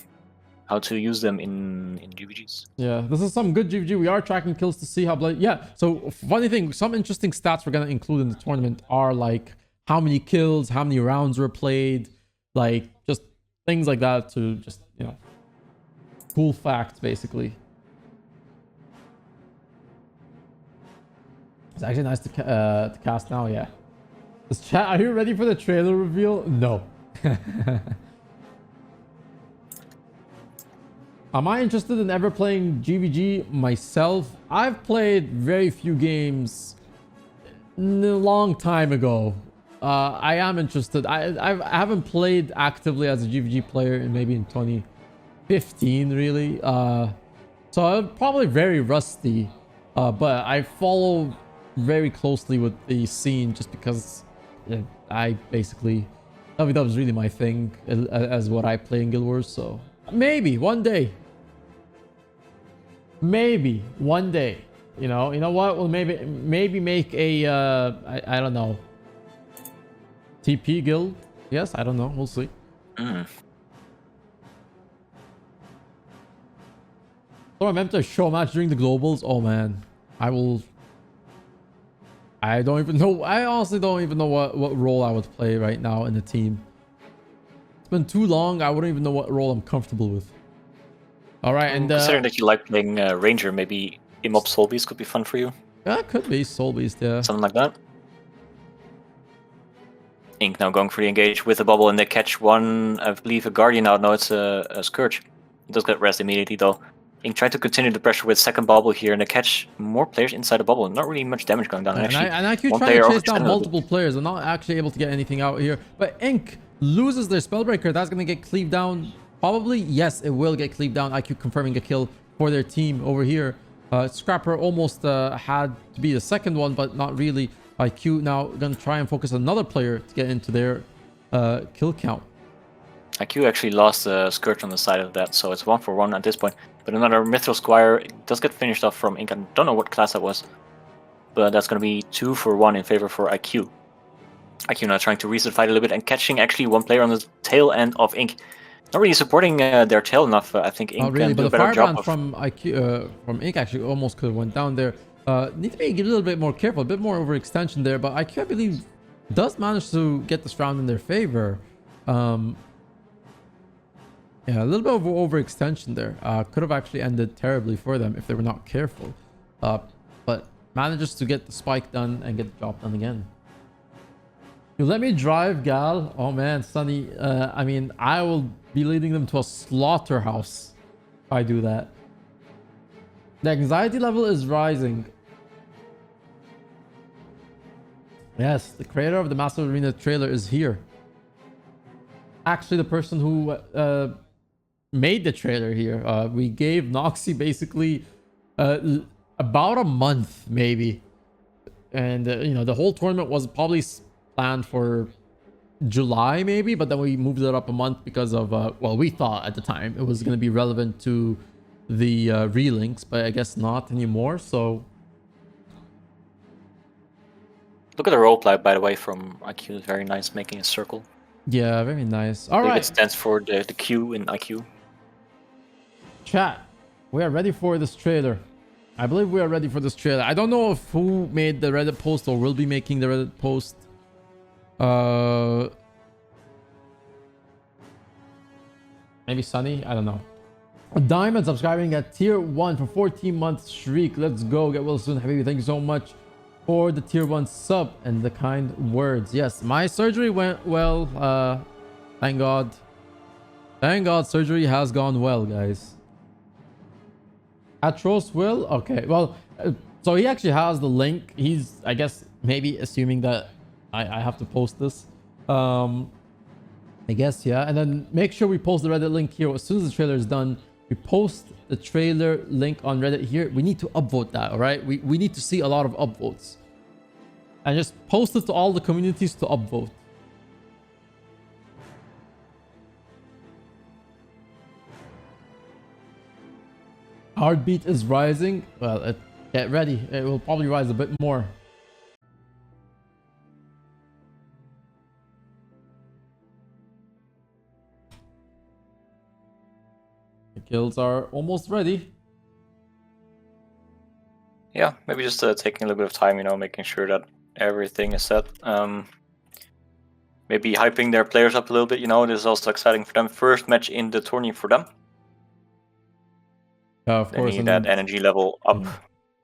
how to use them in GVGs. Yeah, this is some good GVG. We are tracking kills to see how bloody... Yeah, so funny thing, some interesting stats we're going to include in the tournament are like how many kills, how many rounds were played, like just things like that to just, you know, cool facts, basically. It's actually nice to cast now, yeah. Chat, are you ready for the trailer reveal? No. Am I interested in ever playing GVG myself? I've played very few games a long time ago. I am interested. I haven't played actively as a GVG player in maybe in 2015, really. So I'm probably very rusty. But I follow very closely with the scene just because I basically WW is really my thing as what I play in Guild Wars. So maybe one day. Maybe one day, you know what? Well, maybe make a I don't know, TP guild. Yes, I don't know. We'll see. So I meant to show match during the globals. Oh man, I will. I don't even know. I honestly don't even know what role I would play right now in the team. It's been too long. I wouldn't even know what role I'm comfortable with. All right, and considering that you like playing Ranger, maybe Imop Soul Beast could be fun for you. Yeah, it could be Soul Beast, yeah. Something like that. Ink now going for the engage with the bubble, and they catch one, I believe, a Guardian out. No, it's a Scourge. He does get rest immediately, though. Ink trying to continue the pressure with second bubble here, and they catch more players inside the bubble. Not really much damage going down. And IQ trying to chase down multiple players and not actually able to get anything out here. But Ink loses their Spellbreaker. That's going to get cleaved down. Probably, yes, it will get cleaved down. IQ confirming a kill for their team over here. Scrapper almost had to be the second one, but not really. IQ now going to try and focus another player to get into their kill count. IQ actually lost a Scourge on the side of that, so it's 1-for-1 at this point. But another Mithril Squire does get finished off from Ink. I don't know what class that was, but that's going to be 2-for-1 in favor for IQ. IQ now trying to reset the fight a little bit and catching actually one player on the tail end of Ink. Not really supporting their tail enough. I think Ink really, can do but a better job. From IQ, from Ink actually almost could have went down there. Need to be a little bit more careful, a bit more overextension there. But IQ, I believe, does manage to get this round in their favor. Yeah, a little bit of overextension there. Could have actually ended terribly for them if they were not careful. But manages to get the spike done and get the job done again. You let me drive, Gal. Oh man, Sunny. I mean, I will be leading them to a slaughterhouse if I do that. The anxiety level is rising. Yes, the creator of the Massive Arena trailer is here. Actually, the person who made the trailer here. We gave Noxy basically about a month, maybe. And, you know, the whole tournament was probably planned for July maybe, but then we moved it up a month because of well, we thought at the time it was going to be relevant to the relinks, but I guess not anymore. So look at the roleplay, by the way, from IQ. Very nice, making a circle. Yeah, very nice. All right, it stands for the Q in IQ. Chat, we are ready for this trailer. I believe we are ready for this trailer. I don't know if who made the Reddit post or will be making the Reddit post. Maybe Sunny, I don't know. Diamond subscribing at tier 1 for 14 months streak. Let's go. Get well soon, Habibi. Thank you so much for the tier 1 sub and the kind words. Yes, my surgery went well. Thank God. Thank God surgery has gone well, guys. Atros will? Okay, well, so he actually has the link. He's, I guess, maybe assuming that I have to post this. I guess, yeah. And then make sure we post the Reddit link here. As soon as the trailer is done, we post the trailer link on Reddit here. We need to upvote that, all right? We need to see a lot of upvotes. And just post it to all the communities to upvote. Heartbeat is rising. Well, get ready. It will probably rise a bit more. The kills are almost ready. Yeah, maybe just taking a little bit of time, you know, making sure that everything is set. Maybe hyping their players up a little bit, you know, this is also exciting for them. First match in the tourney for them. Of course. They need that energy level up.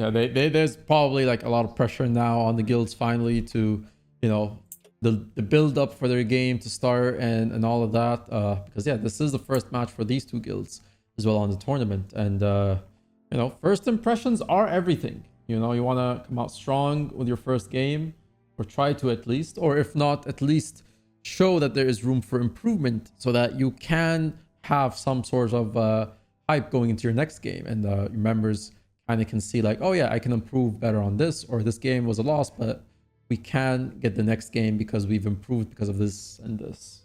Yeah, there's probably like a lot of pressure now on the guilds finally to, you know, the build up for their game to start and all of that. Because yeah, this is the first match for these two guilds as well on the tournament, and you know, first impressions are everything. You know, you want to come out strong with your first game, or try to at least, or if not, at least show that there is room for improvement, so that you can have some sort of hype going into your next game, and your members kind of can see like, oh yeah, I can improve better on this, or this game was a loss, but we can get the next game because we've improved because of this and this.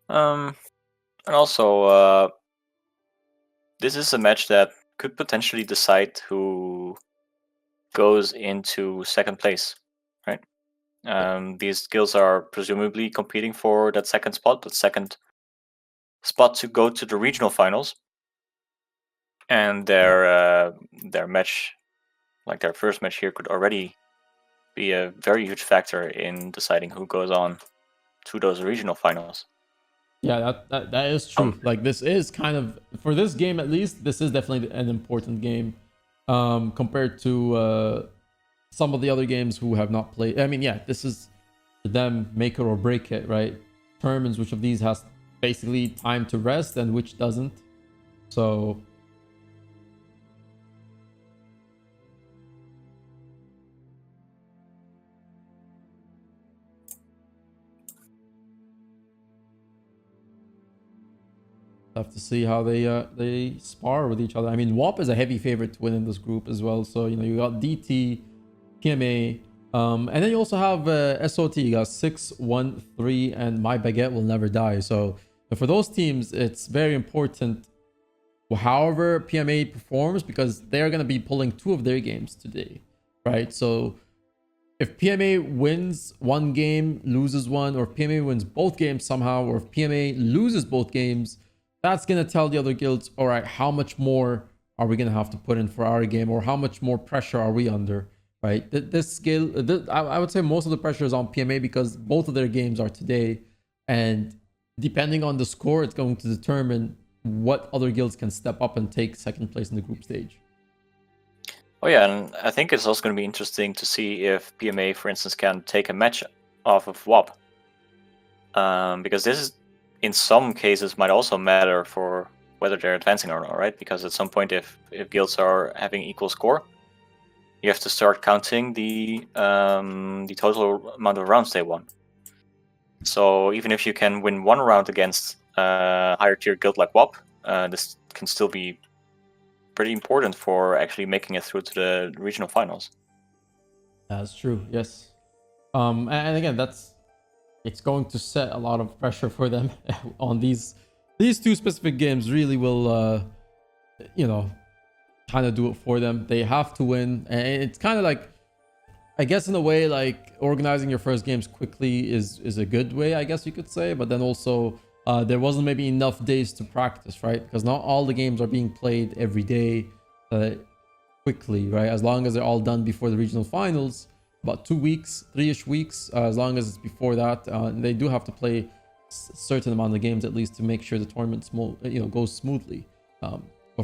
And also, this is a match that could potentially decide who goes into second place, right? These guilds are presumably competing for that second spot to go to the regional finals, and their match, like their first match here, could already be a very huge factor in deciding who goes on to those regional finals. Yeah, that is true. Like, this is kind of, for this game at least, this is definitely an important game compared to some of the other games who have not played. I mean, yeah, this is for them, make it or break it, right? Determines which of these has basically time to rest and which doesn't. So have to see how they spar with each other. I mean, WHOP is a heavy favorite to win in this group as well. So, you know, you got DT, PMA, and then you also have SOT. You got 6-1-3, and My Baguette Will Never Die. So for those teams, it's very important however PMA performs, because they're going to be pulling two of their games today, right? So if PMA wins one game, loses one, or if PMA wins both games somehow, or if PMA loses both games, that's going to tell the other guilds, all right, how much more are we going to have to put in for our game, or how much more pressure are we under, right? This skill, I would say most of the pressure is on PMA because both of their games are today. And depending on the score, it's going to determine what other guilds can step up and take second place in the group stage. Oh yeah, and I think it's also going to be interesting to see if PMA, for instance, can take a match off of WHOP. Because this is, in some cases, might also matter for whether they're advancing or not, right? Because at some point, if guilds are having equal score, you have to start counting the total amount of rounds they won. So even if you can win one round against a higher tier guild like WHOP, this can still be pretty important for actually making it through to the regional finals. That's true. Yes. And again, it's going to set a lot of pressure for them on these two specific games. Really will, you know, kind of do it for them. They have to win, and it's kind of like, I guess in a way, like organizing your first games quickly is a good way, I guess you could say. But then also, there wasn't maybe enough days to practice, right? Because not all the games are being played every day quickly, right? As long as they're all done before the regional finals, about 2 weeks, 3-ish weeks, as long as it's before that, they do have to play a certain amount of games at least to make sure the tournament goes smoothly. But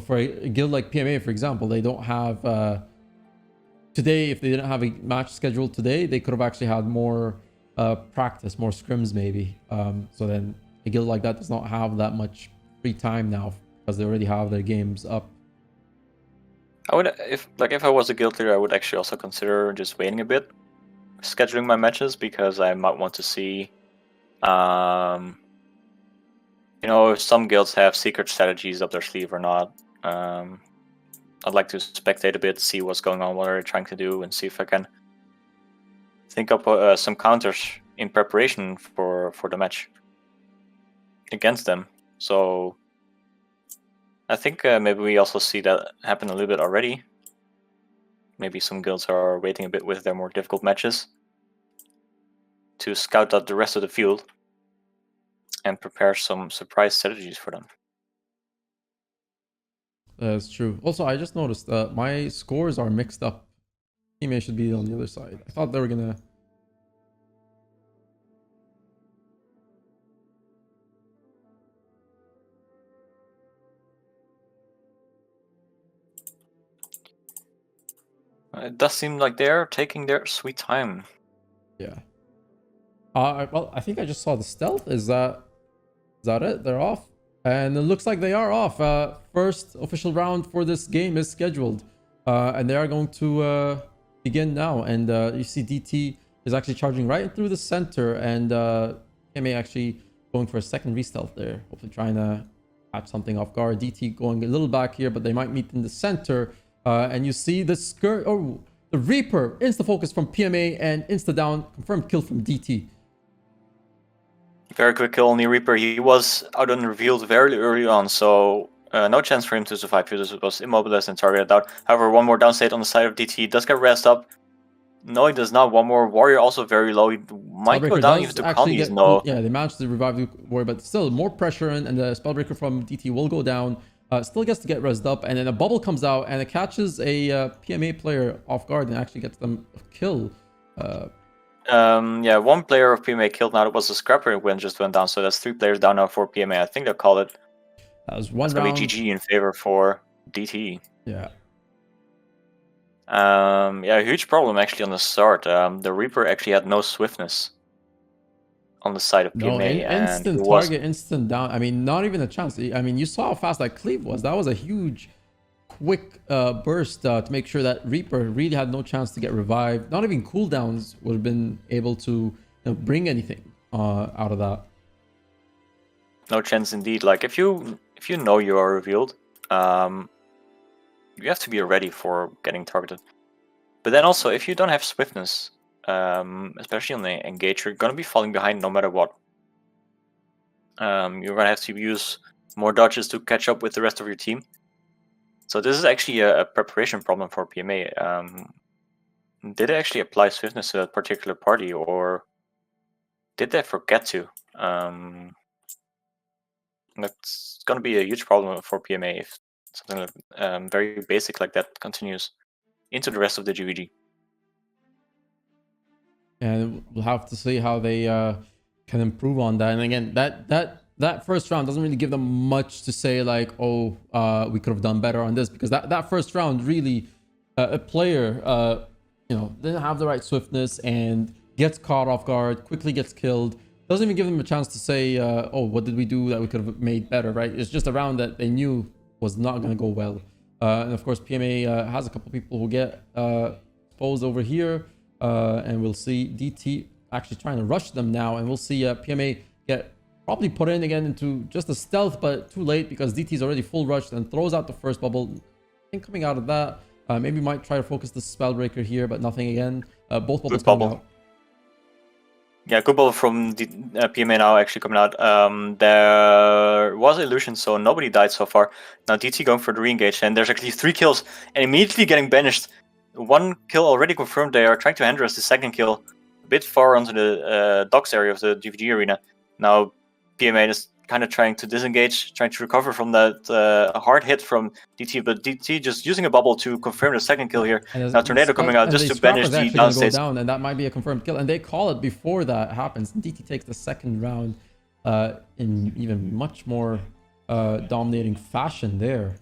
for a guild like PMA, for example, they don't have today. If they didn't have a match scheduled today, they could have actually had more practice, more scrims maybe. So then a guild like that does not have that much free time now because they already have their games up. I would, if I was a guild leader, I would actually also consider just waiting a bit, scheduling my matches, because I might want to see, if some guilds have secret strategies up their sleeve or not. I'd like to spectate a bit, see what's going on, what they're trying to do, and see if I can think up some counters in preparation for the match against them. So I think maybe we also see that happen a little bit already. Maybe some guilds are waiting a bit with their more difficult matches to scout out the rest of the field and prepare some surprise strategies for them. That's true. Also, I just noticed my scores are mixed up. Teammate should be on the other side. I thought they were gonna. It does seem like they're taking their sweet time. Yeah. Well, I think I just saw the stealth. Is that it? They're off. And it looks like they are off. First official round for this game is scheduled. And they are going to begin now. And you see DT is actually charging right through the center. And PMA actually going for a second re-stealth there. Hopefully trying to catch something off guard. DT going a little back here, but they might meet in the center. And you see the the Reaper. Insta-focus from PMA and insta-down. Confirmed kill from DT. Very quick kill on the Reaper. He was out and revealed very early on, so no chance for him to survive. He was immobilized and targeted out. However, one more downstate on the side of DT. Does get rest up. No, he does not. One more Warrior also very low. He might go down even to Connies. No. Yeah, they managed to revive the Warrior, but still more pressure in, and the Spellbreaker from DT will go down. Still gets to get rezzed up, and then a bubble comes out, and it catches a PMA player off guard and actually gets them a kill. Yeah, one player of PMA killed now. It was a Scrapper when just went down, so that's 3 players down now for PMA. I think they'll call it. That was one It's round. gonna be GG in favor for DT. Yeah. Yeah, huge problem actually on the start. The Reaper actually had no swiftness on the side of PMA. No, instant target, instant down. I mean, not even a chance. I mean, you saw how fast that cleave was. That was a huge, quick burst to make sure that Reaper really had no chance to get revived. Not even cooldowns would have been able to bring anything out of that. No chance indeed. Like if you know you are revealed, you have to be ready for getting targeted. But then also, if you don't have swiftness, especially on the engage, you're gonna be falling behind no matter what. You're gonna have to use more dodges to catch up with the rest of your team. So this is actually a preparation problem for PMA. Did they actually apply swiftness to that particular party, or did they forget to? That's going to be a huge problem for PMA if something like, very basic like that continues into the rest of the GVG. And we'll have to see how they can improve on that. And again, that first round doesn't really give them much to say like, oh, we could have done better on this, because that first round really a player didn't have the right swiftness and gets caught off guard, quickly gets killed. Doesn't even give them a chance to say, oh, what did we do that we could have made better, right? It's just a round that they knew was not going to go well. And of course, PMA has a couple people who get exposed over here. And we'll see DT actually trying to rush them now. And we'll see PMA get probably put in again into just a stealth, but too late because DT is already full rushed and throws out the first bubble. I think coming out of that, maybe might try to focus the Spellbreaker here, but nothing again. Both bubbles coming out. Yeah, good bubble from the PMA now actually coming out. There was illusion, so nobody died so far. Now DT going for the re-engage, and there's actually 3 kills and immediately getting banished. 1 kill already confirmed. They are trying to hand rush the second kill a bit far onto the docks area of the GVG arena. Now PMA is kind of trying to disengage, trying to recover from that hard hit from DT, but DT just using a bubble to confirm the second kill here. Now Tornado coming out just to banish the downstates. Down, and that might be a confirmed kill, and they call it before that happens. DT takes the second round in even much more dominating fashion there.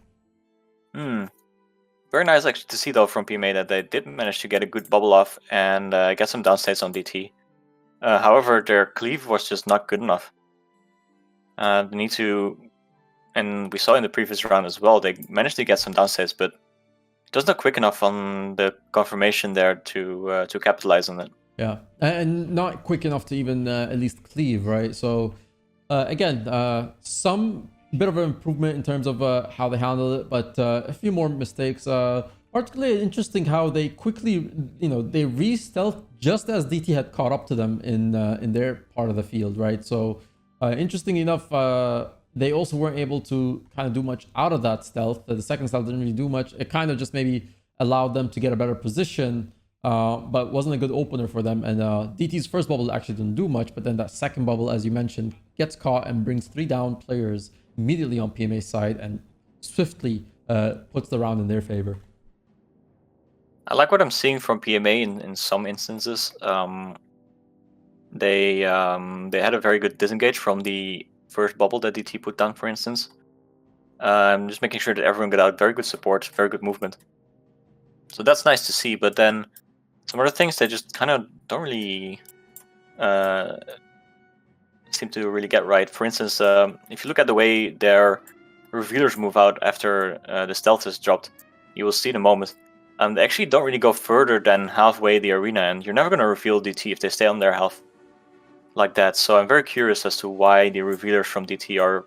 Very nice actually to see though from PMA that they did manage to get a good bubble off and get some downstates on DT. However, their cleave was just not good enough. They need to, and we saw in the previous round as well, they managed to get some downstates, but just not quick enough on the confirmation there to capitalize on it. Yeah, and not quick enough to even at least cleave, right? So again, some bit of an improvement in terms of how they handled it, but a few more mistakes. Particularly interesting how they quickly, they re-stealth just as DT had caught up to them in their part of the field, right? So interesting enough, they also weren't able to kind of do much out of that stealth. The second stealth didn't really do much. It kind of just maybe allowed them to get a better position, but wasn't a good opener for them. And DT's first bubble actually didn't do much, but then that second bubble, as you mentioned, gets caught and brings 3 down players immediately on PMA's side and swiftly puts the round in their favor. I like what I'm seeing from PMA in some instances. They had a very good disengage from the first bubble that DT put down, for instance. Just making sure that everyone got out. Very good support, very good movement. So that's nice to see, but then some other things they just kind of don't really seem to really get right. For instance, if you look at the way their revealers move out after the stealth is dropped, you will see in a moment. They actually don't really go further than halfway the arena, and you're never going to reveal DT if they stay on their health like that. So I'm very curious as to why the revealers from DT are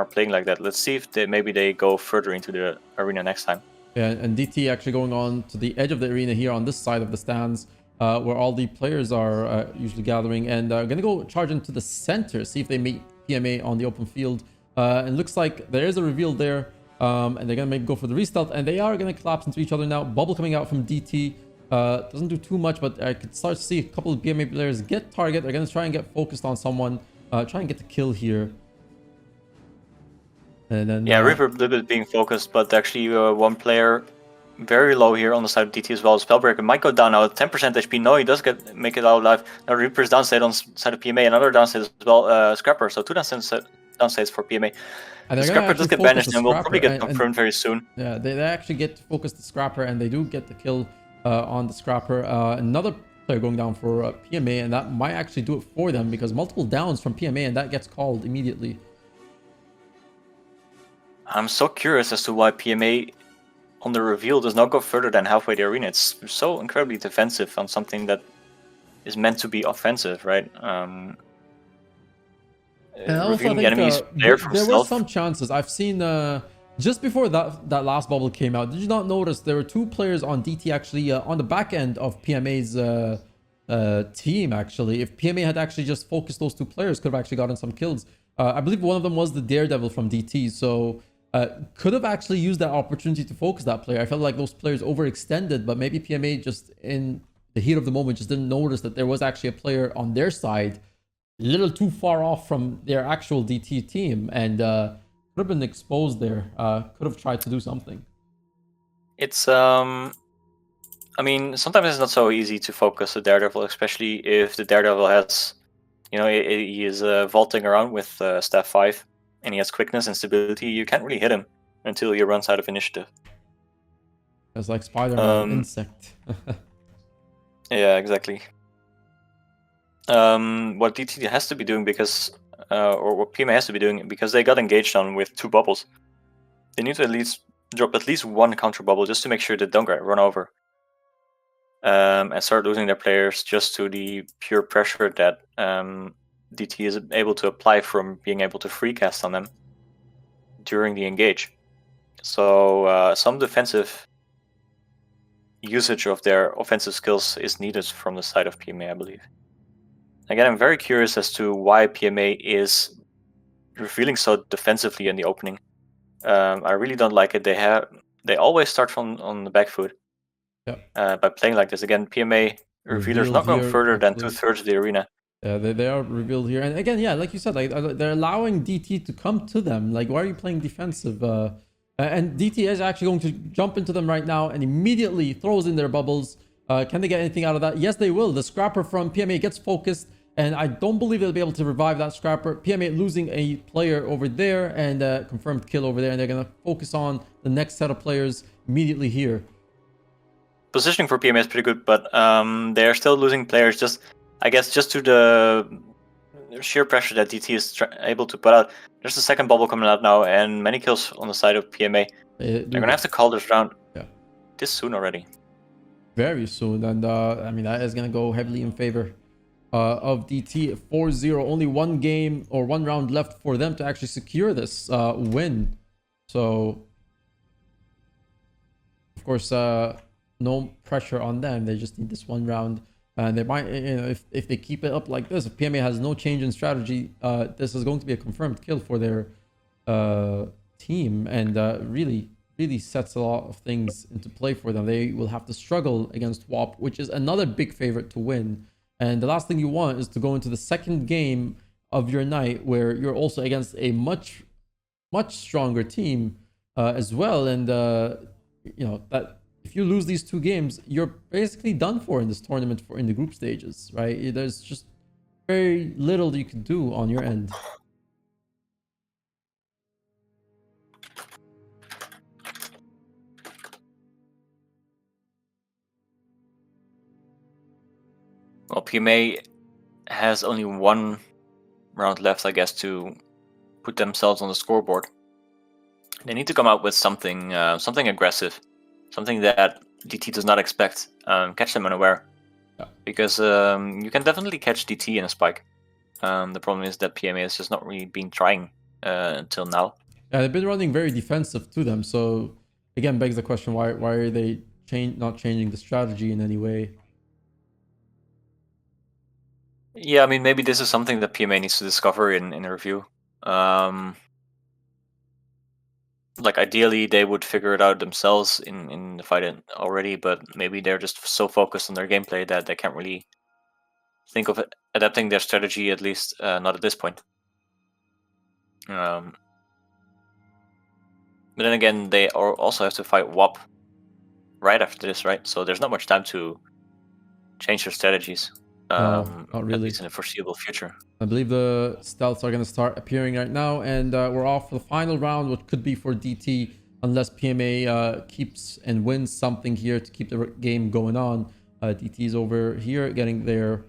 playing like that. Let's see if maybe they go further into the arena next time. Yeah, and DT actually going on to the edge of the arena here on this side of the stands, where all the players are usually gathering, and gonna go charge into the center, see if they meet PMA on the open field. And looks like there is a reveal there, and they're gonna maybe go for the restealth, and they are gonna collapse into each other now. Bubble coming out from DT. Doesn't do too much, but I could start to see a couple of PMA players get target. They're gonna try and get focused on someone, try and get the kill here. And then yeah, Reaper a little bit being focused, but actually one player very low here on the side of DT as well. Spellbreaker might go down now at 10% HP. No, he does make it out alive. Now Reaper's downstate on side of PMA, another downstate as well. Scrapper, so 2 downstates for PMA. The Scrapper does get banished and will probably get confirmed very soon. Yeah, they actually get to focus the Scrapper, and they do get the kill on the Scrapper. Another player going down for PMA, and that might actually do it for them because multiple downs from PMA, and that gets called immediately. I'm so curious as to why PMA on the reveal does not go further than halfway the arena. It's so incredibly defensive on something that is meant to be offensive, right? Revealing the enemy's player from there were some chances. I've seen just before that last bubble came out. Did you not notice there were 2 players on DT actually on the back end of PMA's team? Actually, if PMA had actually just focused those 2 players, could have actually gotten some kills. I believe one of them was the Daredevil from DT, so could have actually used that opportunity to focus that player. I felt like those players overextended, but maybe PMA just in the heat of the moment just didn't notice that there was actually a player on their side a little too far off from their actual DT team, and could have been exposed there. Could have tried to do something. It's I mean, sometimes it's not so easy to focus a Daredevil, especially if the Daredevil has, you know, he is vaulting around with staff 5, and he has quickness and stability. You can't really hit him until he runs out of initiative. It's like Spider-Man insect. Yeah, exactly. What DT has to be doing because, or what PMA has to be doing, because they got engaged on with 2 bubbles, they need to at least drop at least 1 counter bubble just to make sure they don't get run over. And start losing their players just to the pure pressure that DT is able to apply from being able to free cast on them during the engage. So some defensive usage of their offensive skills is needed from the side of PMA, I believe. Again, I'm very curious as to why PMA is revealing so defensively in the opening. I really don't like it. They always start on the back foot. By playing like this. Again, PMA revealers not going further than 2/3 of the arena. Yeah, they are revealed here, and again, yeah, like you said, like they're allowing DT to come to them. Like, why are you playing defensive? And DT is actually going to jump into them right now and immediately throws in their bubbles. Can they get anything out of that? Yes, they will. The Scrapper from PMA gets focused, and I don't believe they'll be able to revive that Scrapper. PMA losing a player over there and confirmed kill over there, and they're gonna focus on the next set of players immediately here. Positioning for PMA is pretty good, but they're still losing players. Just, I guess, just to the sheer pressure that DT is able to put out. There's a second bubble coming out now, and many kills on the side of PMA. They're gonna have to call this round. Yeah, this soon already. Very soon, and I mean that is gonna go heavily in favor of DT. 4-0. Only 1 game or 1 round left for them to actually secure this win. So, of course, no pressure on them. They just need this 1 round, and they might, you know, if they keep it up like this, if PMA has no change in strategy, this is going to be a confirmed kill for their team, and really sets a lot of things into play for them. They will have to struggle against WHOP, which is another big favorite to win. And the last thing you want is to go into the second game of your night where you're also against a much stronger team as well, and you know that. If you lose these 2 games, you're basically done for in this tournament in the group stages, right? There's just very little you can do on your end. Well, PMA has only one round left, I guess, to put themselves on the scoreboard. They need to come out with something, something aggressive, something that DT does not expect. Catch them unaware, because you can definitely catch DT in a spike. The problem is that PMA has just not really been trying until now. Yeah, they've been running very defensive to them. So again, begs the question: why are they not changing the strategy in any way? Yeah, I mean, maybe this is something that PMA needs to discover in a review. Like ideally, they would figure it out themselves in the fight already, but maybe they're just so focused on their gameplay that they can't really think of adapting their strategy, at least not at this point. But then again, they also have to fight WHOP right after this, right? So there's not much time to change their strategies. No, not At really. least in the foreseeable future. I believe the stealths are going to start appearing right now, and we're off for the final round, which could be for DT, unless PMA keeps and wins something here to keep the game going on. DT's over here getting their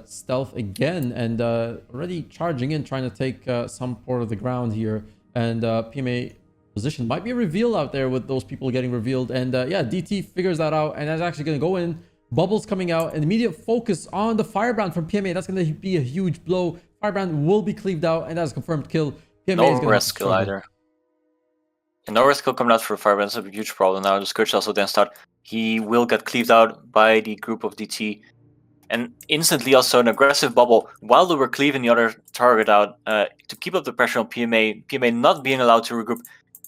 stealth again, and already charging in, trying to take some part of the ground here. And PMA position might be a reveal out there with those people getting revealed. And yeah, DT figures that out, and that's actually going to go in. Bubbles coming out, and immediate focus on the Firebrand from PMA. That's going to be a huge blow. Firebrand will be cleaved out, and that's a confirmed kill. PMA No is going rest kill either. And no rest kill coming out for Firebrand is a huge problem. Now the Scourge also then start. He will get cleaved out by the group of DT. And instantly also an aggressive bubble while they were cleaving the other target out to keep up the pressure on PMA. PMA not being allowed to regroup.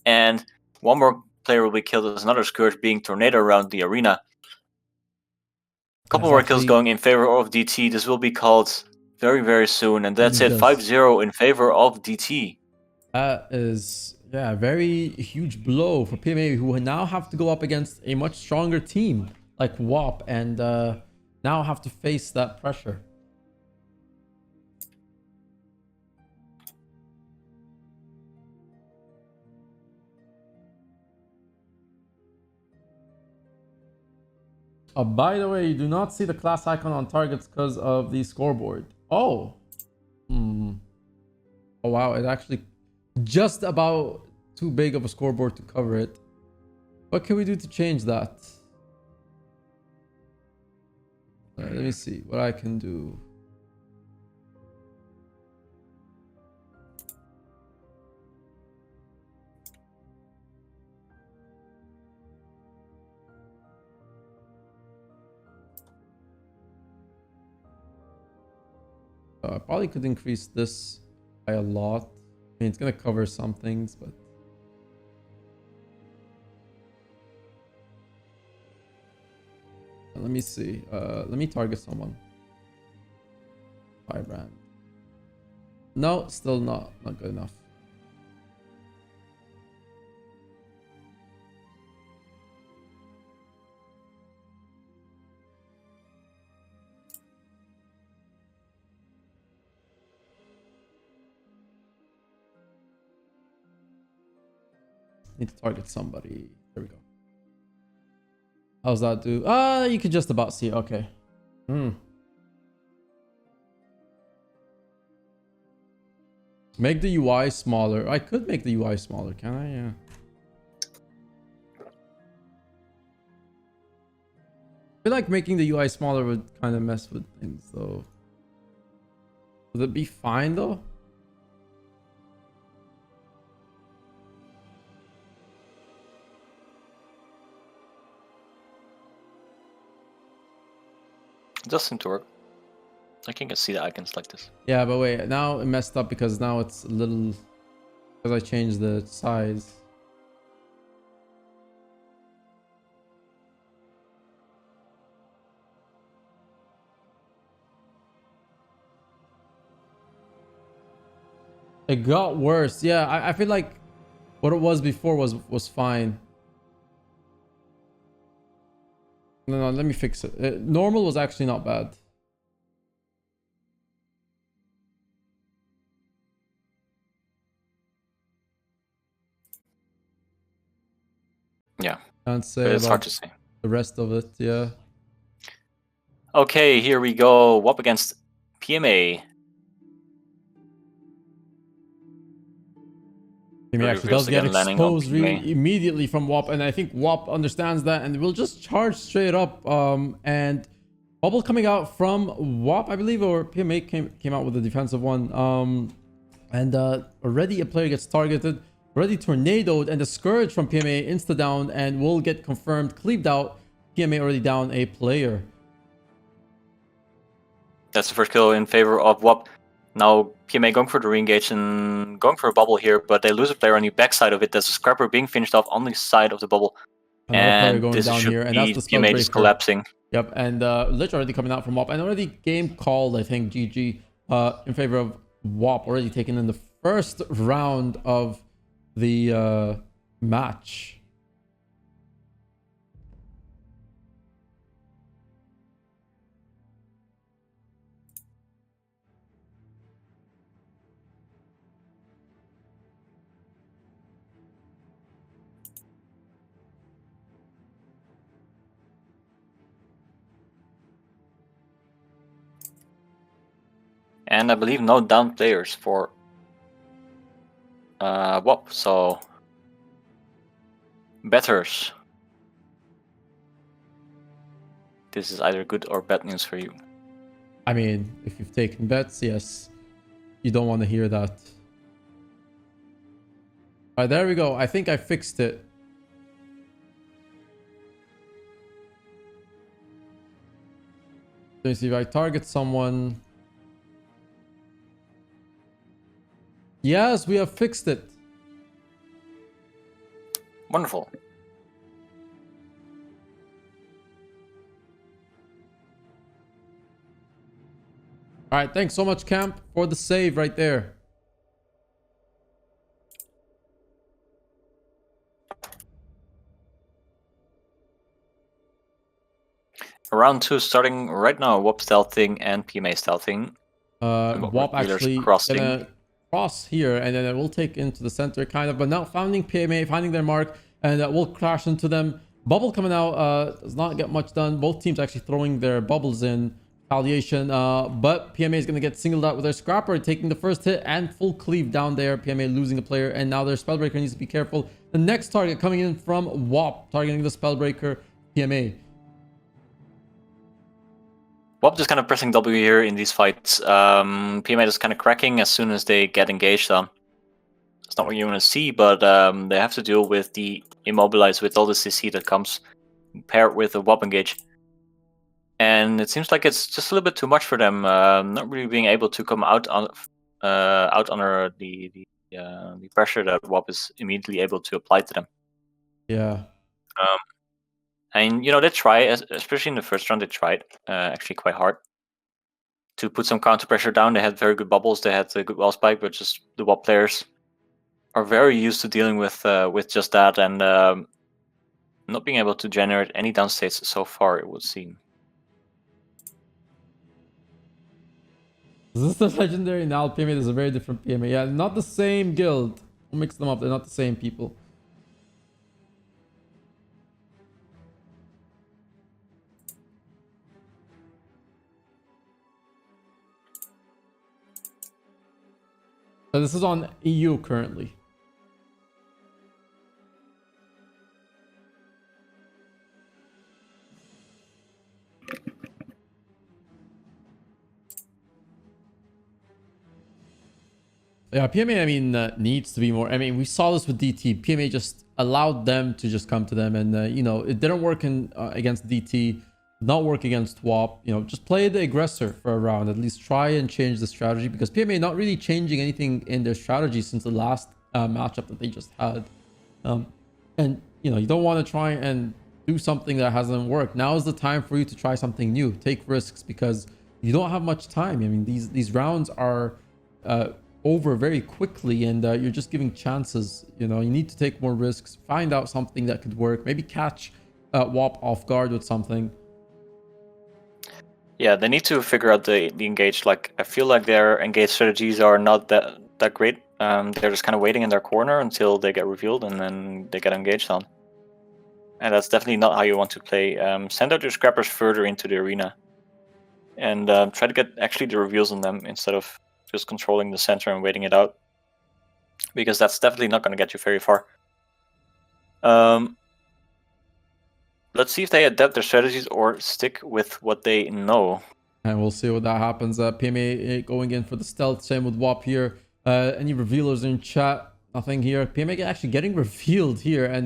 And one more player will be killed as another Scourge being tornado around the arena. A couple more kills going in favor of DT. This will be called very, very soon. And that's it. 5-0 in favor of DT. That is, yeah, a very huge blow for PMA, who now have to go up against a much stronger team like WHOP, and now have to face that pressure. By the way, you do not see the class icon on targets because of the scoreboard. Oh. Oh, wow. It's actually just about too big of a scoreboard to cover it. What can we do to change that? Let me see what I can do. I probably could increase this by a lot. I mean, it's going to cover some things, but... let me see. Let me target someone. Firebrand. No, still not good enough. Need to target somebody. There we go. How's that do? You could just about see it. Okay. Make the UI smaller. I could make the UI smaller, can I? Yeah. I feel like making the UI smaller would kind of mess with things, though. Would it be fine, though? It does seem to work. I can see the icons like this. Yeah, but wait, now it messed up because now it's a little... because I changed the size. It got worse. Yeah, I feel like what it was before was fine. No, let me fix it. Normal was actually not bad. Yeah. Can't say It's hard about to say. the rest of it, yeah. Okay, here we go. WHOP against PMA. PMA actually does get landing on exposed PMA. immediately from WHOP, and I think WHOP understands that and will just charge straight up. And bubble coming out from WHOP, I believe, or PMA came out with a defensive one. And already a player gets targeted, already tornadoed, and the Scourge from PMA insta down and will get confirmed, cleaved out. PMA already down a player. That's the first kill in favor of WHOP. Now PMA going for the re-engage and going for a bubble here, but they lose a player on the backside of it. There's a scrapper being finished off on the side of the bubble. Another player going this down should here, and be that's the PMA just Spellbreaker. collapsing. Yep, and Lich already coming out from WHOP, and already game called, I think, GG in favor of WHOP, already taken in the first round of the match. And I believe no down players for WHOP, so betters. This is either good or bad news for you. I mean, if you've taken bets, yes, you don't want to hear that. All right, there we go. I think I fixed it. Let me see if I target someone. Yes, we have fixed it. Wonderful. All right, thanks so much, Camp, for the save right there. Round 2 starting right now. WHOP stealthing and PMA stealthing. WHOP actually gonna cross here, and then it will take into the center kind of, but now finding PMA, finding their mark, and we'll crash into them. Bubble coming out does not get much done. Both teams actually throwing their bubbles in retaliation, but PMA is going to get singled out with their scrapper, taking the first hit and full cleave down there. PMA losing a player, and now their Spellbreaker needs to be careful. The next target coming in from WHOP, targeting the Spellbreaker PMA. WHOP just kind of pressing W here in these fights. PMA just kind of cracking as soon as they get engaged on. It's not what you want to see, but they have to deal with the immobilize with all the CC that comes paired with a WHOP engage. And it seems like it's just a little bit too much for them, not really being able to come out under the pressure that WHOP is immediately able to apply to them. Yeah. And you know, they try, especially in the first round, they tried actually quite hard to put some counter pressure down. They had very good bubbles, they had a good wall spike, but just the WHOP players are very used to dealing with just that, and not being able to generate any downstates so far, it would seem. Is this the legendary? Now PMA is a very different PMA. Yeah, not the same guild. We'll mix them up. They're not the same people. So this is on EU currently. Yeah, PMA, I mean, needs to be more. I mean, we saw this with DT. PMA just allowed them to just come to them, and you know, it didn't work in against DT, not work against WHOP. You know, just play the aggressor for a round. At least try and change the strategy, because PMA not really changing anything in their strategy since the last matchup that they just had. And you know, you don't want to try and do something that hasn't worked. Now is the time for you to try something new. Take risks, because you don't have much time. I mean, these rounds are over very quickly, and you're just giving chances. You know, you need to take more risks, find out something that could work, maybe catch WHOP off guard with something. Yeah, they need to figure out the engage. Like, I feel like their engage strategies are not that great. They're just kind of waiting in their corner until they get revealed, and then they get engaged on. And that's definitely not how you want to play. Send out your scrappers further into the arena. and try to get actually the reveals on them instead of just controlling the center and waiting it out, because that's definitely not going to get you very far. Let's see if they adapt their strategies or stick with what they know. And we'll see what that happens. PMA going in for the stealth. Same with WHOP here. Any revealers in chat? Nothing here. PMA actually getting revealed here and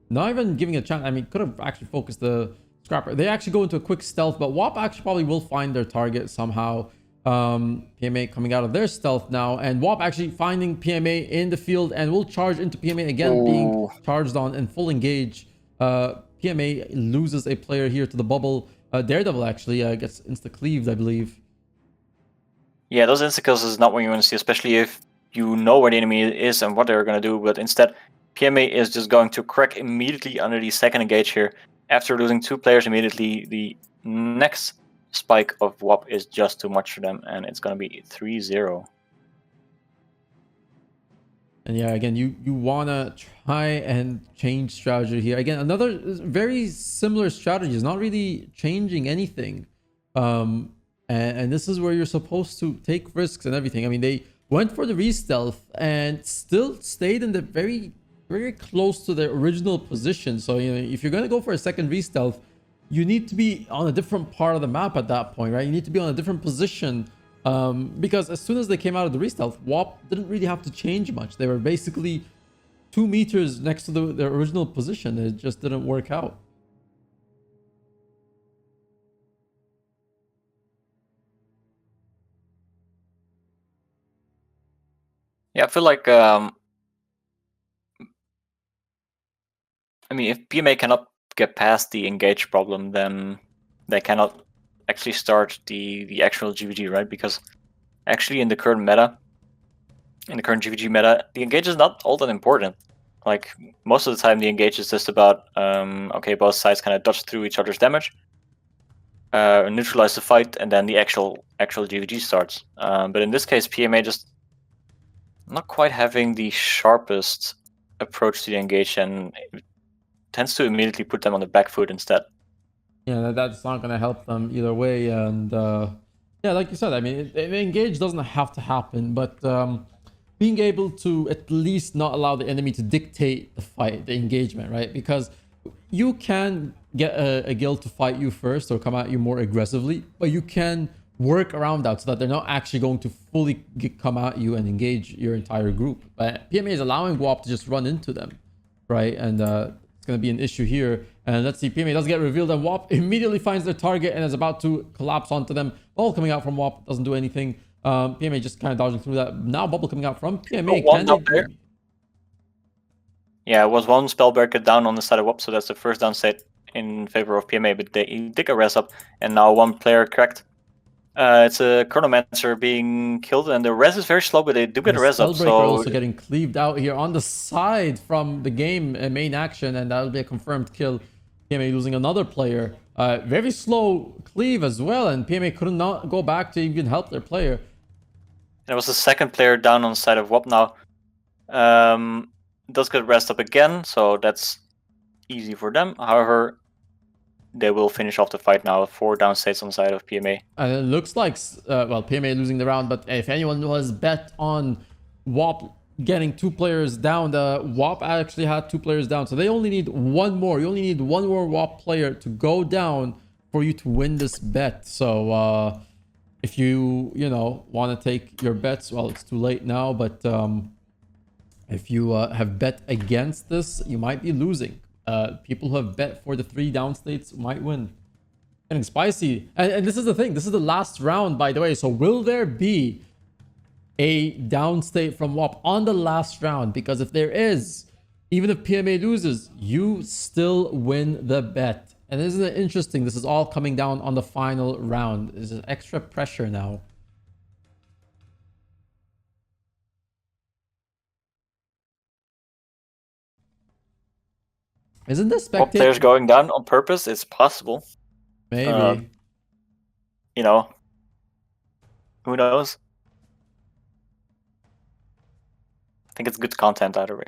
not even giving a chance. I mean, could have actually focused the scrapper. They actually go into a quick stealth, but WHOP actually probably will find their target somehow. PMA coming out of their stealth now, and WHOP actually finding PMA in the field and will charge into PMA again, being charged on in full engage. PMA loses a player here to the bubble. Daredevil actually gets insta-cleaved, I believe. Yeah, those insta-kills is not what you want to see, especially if you know where the enemy is and what they're going to do, but instead, PMA is just going to crack immediately under the second engage here. After losing 2 players immediately, the next spike of WHOP is just too much for them, and it's going to be 3-0. And yeah, again, you want to try and change strategy here. Again, another very similar strategy is not really changing anything. And this is where you're supposed to take risks and everything. I mean, they went for the re-stealth and still stayed in the very, very close to their original position. So, you know, if you're going to go for a second re-stealth, you need to be on a different part of the map at that point, right? You need to be on a different position. Because as soon as they came out of the re-stealth, WHOP didn't really have to change much. They were basically 2 meters next to their original position. It just didn't work out. Yeah, I feel like, I mean, if PMA cannot get past the engage problem, then they cannot actually start the actual GVG, right? Because actually in the current meta, in the current GVG meta, the engage is not all that important. Like, most of the time the engage is just about, okay, both sides kind of dodge through each other's damage, neutralize the fight, and then the actual GVG starts. But in this case, PMA just not quite having the sharpest approach to the engage, and it tends to immediately put them on the back foot instead. Yeah, that's not going to help them either way. And yeah, like you said, I mean, engage doesn't have to happen, but being able to at least not allow the enemy to dictate the fight, the engagement, right? Because you can get a guild to fight you first or come at you more aggressively, but you can work around that so that they're not actually going to fully come at you and engage your entire group. But PMA is allowing WHOP to just run into them, right? And it's going to be an issue here. And let's see, PMA does get revealed, and WHOP immediately finds their target and is about to collapse onto them. Bubble coming out from WHOP doesn't do anything. PMA just kind of dodging through that. Now bubble coming out from PMA. Yeah, it was one spellbreaker down on the side of WHOP, so that's the first down state in favor of PMA, but they did a res up, and now 1 player cracked. It's a Chronomancer being killed, and the res is very slow, but they do get a res up. So also getting cleaved out here on the side from the game main action, and that'll be a confirmed kill. PMA losing another player. Very slow cleave as well, and PMA could not go back to even help their player. There was a second player down on the side of WHOP now. Does get rest up again, so that's easy for them. However, they will finish off the fight now. 4 down states on the side of PMA. And it looks like, well, PMA losing the round, but if anyone was bet on WHOP getting 2 players down, the WHOP actually had 2 players down. So they only need 1 more. You only need 1 more WHOP player to go down for you to win this bet. So if you know, want to take your bets, well, it's too late now, but if you have bet against this, you might be losing. People who have bet for the 3 down states might win. Getting spicy. And this is the thing. This is the last round, by the way. So will there be a down state from WHOP on the last round? Because if there is, even if PMA loses, you still win the bet. And isn't it interesting? This is all coming down on the final round. There's extra pressure now. Isn't the spectator... players going down on purpose? It's possible. Maybe. You know, who knows? I think it's good content either way.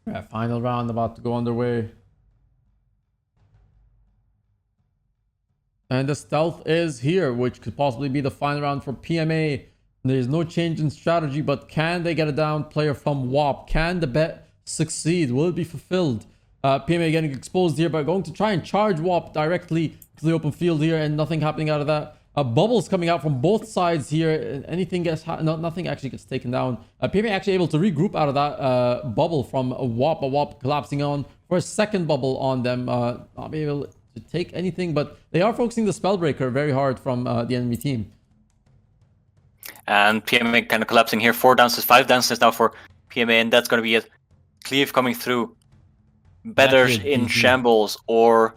Yeah, final round about to go underway. And the stealth is here, which could possibly be the final round for PMA. There's no change in strategy, but can they get a down player from WHOP? Can the bet succeed? Will it be fulfilled? PMA getting exposed here, but going to try and charge WHOP directly to the open field here, and nothing happening out of that. Bubbles coming out from both sides here. Anything gets nothing actually gets taken down. PMA actually able to regroup out of that bubble from WHOP. WHOP collapsing on for a second bubble on them. Not be able to take anything, but they are focusing the Spellbreaker very hard from the enemy team. And PMA kind of collapsing here. 4 dances, 5 dances now for PMA, and that's going to be it. Cleave coming through. Betters in shambles or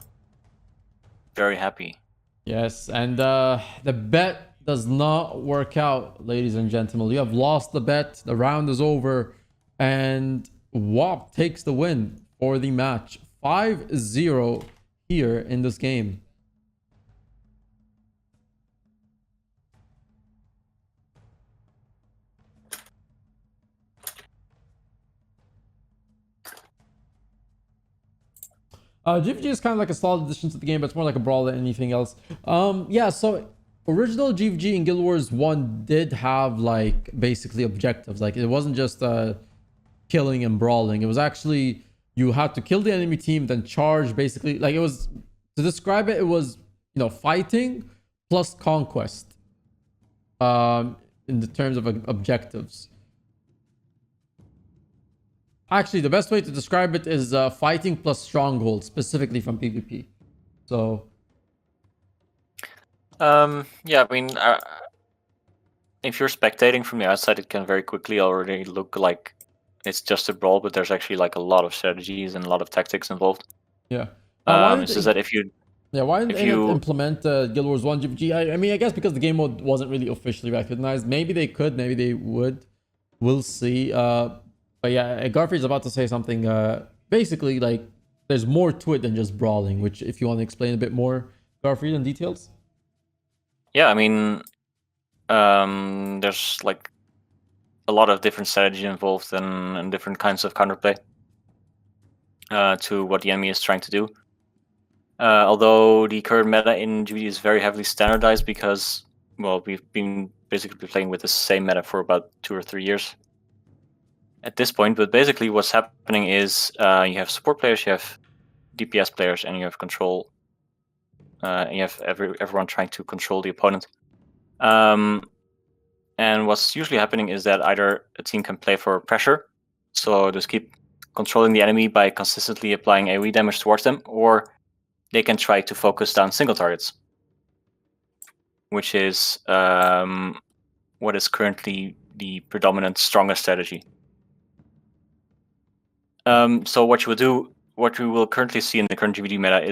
very happy. Yes, and the bet does not work out, ladies and gentlemen. You have lost the bet. The round is over, and WHOP takes the win for the match. 5-0 here in this game. GVG is kind of like a solid addition to the game, but it's more like a brawl than anything else. Yeah, so original GVG in Guild Wars 1 did have like basically objectives. Like it wasn't just killing and brawling. It was actually you had to kill the enemy team, then charge basically. Like it was, to describe it, it was, you know, fighting plus conquest in the terms of objectives. Actually, the best way to describe it is fighting plus stronghold, specifically from PvP. So, yeah, I mean, if you're spectating from the outside, it can very quickly already look like it's just a brawl, but there's actually like a lot of strategies and a lot of tactics involved. Yeah. It's just that if you... Yeah, why didn't they implement Guild Wars 1 GVG? I mean, I guess because the game mode wasn't really officially recognized. Maybe they could, maybe they would. We'll see. But yeah, Garfield's about to say something. Basically, like, there's more to it than just brawling, which if you want to explain a bit more, Garfield, in details? Yeah, I mean, there's like a lot of different strategy involved and different kinds of counterplay to what the enemy is trying to do. Although the current meta in GVG is very heavily standardized because, well, we've been basically playing with the same meta for about 2 or 3 years at this point. But basically what's happening is you have support players, you have DPS players, and you have control. And you have everyone trying to control the opponent. And what's usually happening is that either a team can play for pressure, so just keep controlling the enemy by consistently applying AoE damage towards them, or they can try to focus down single targets, which is what is currently the predominant strongest strategy. So what we will currently see in the current GVG meta is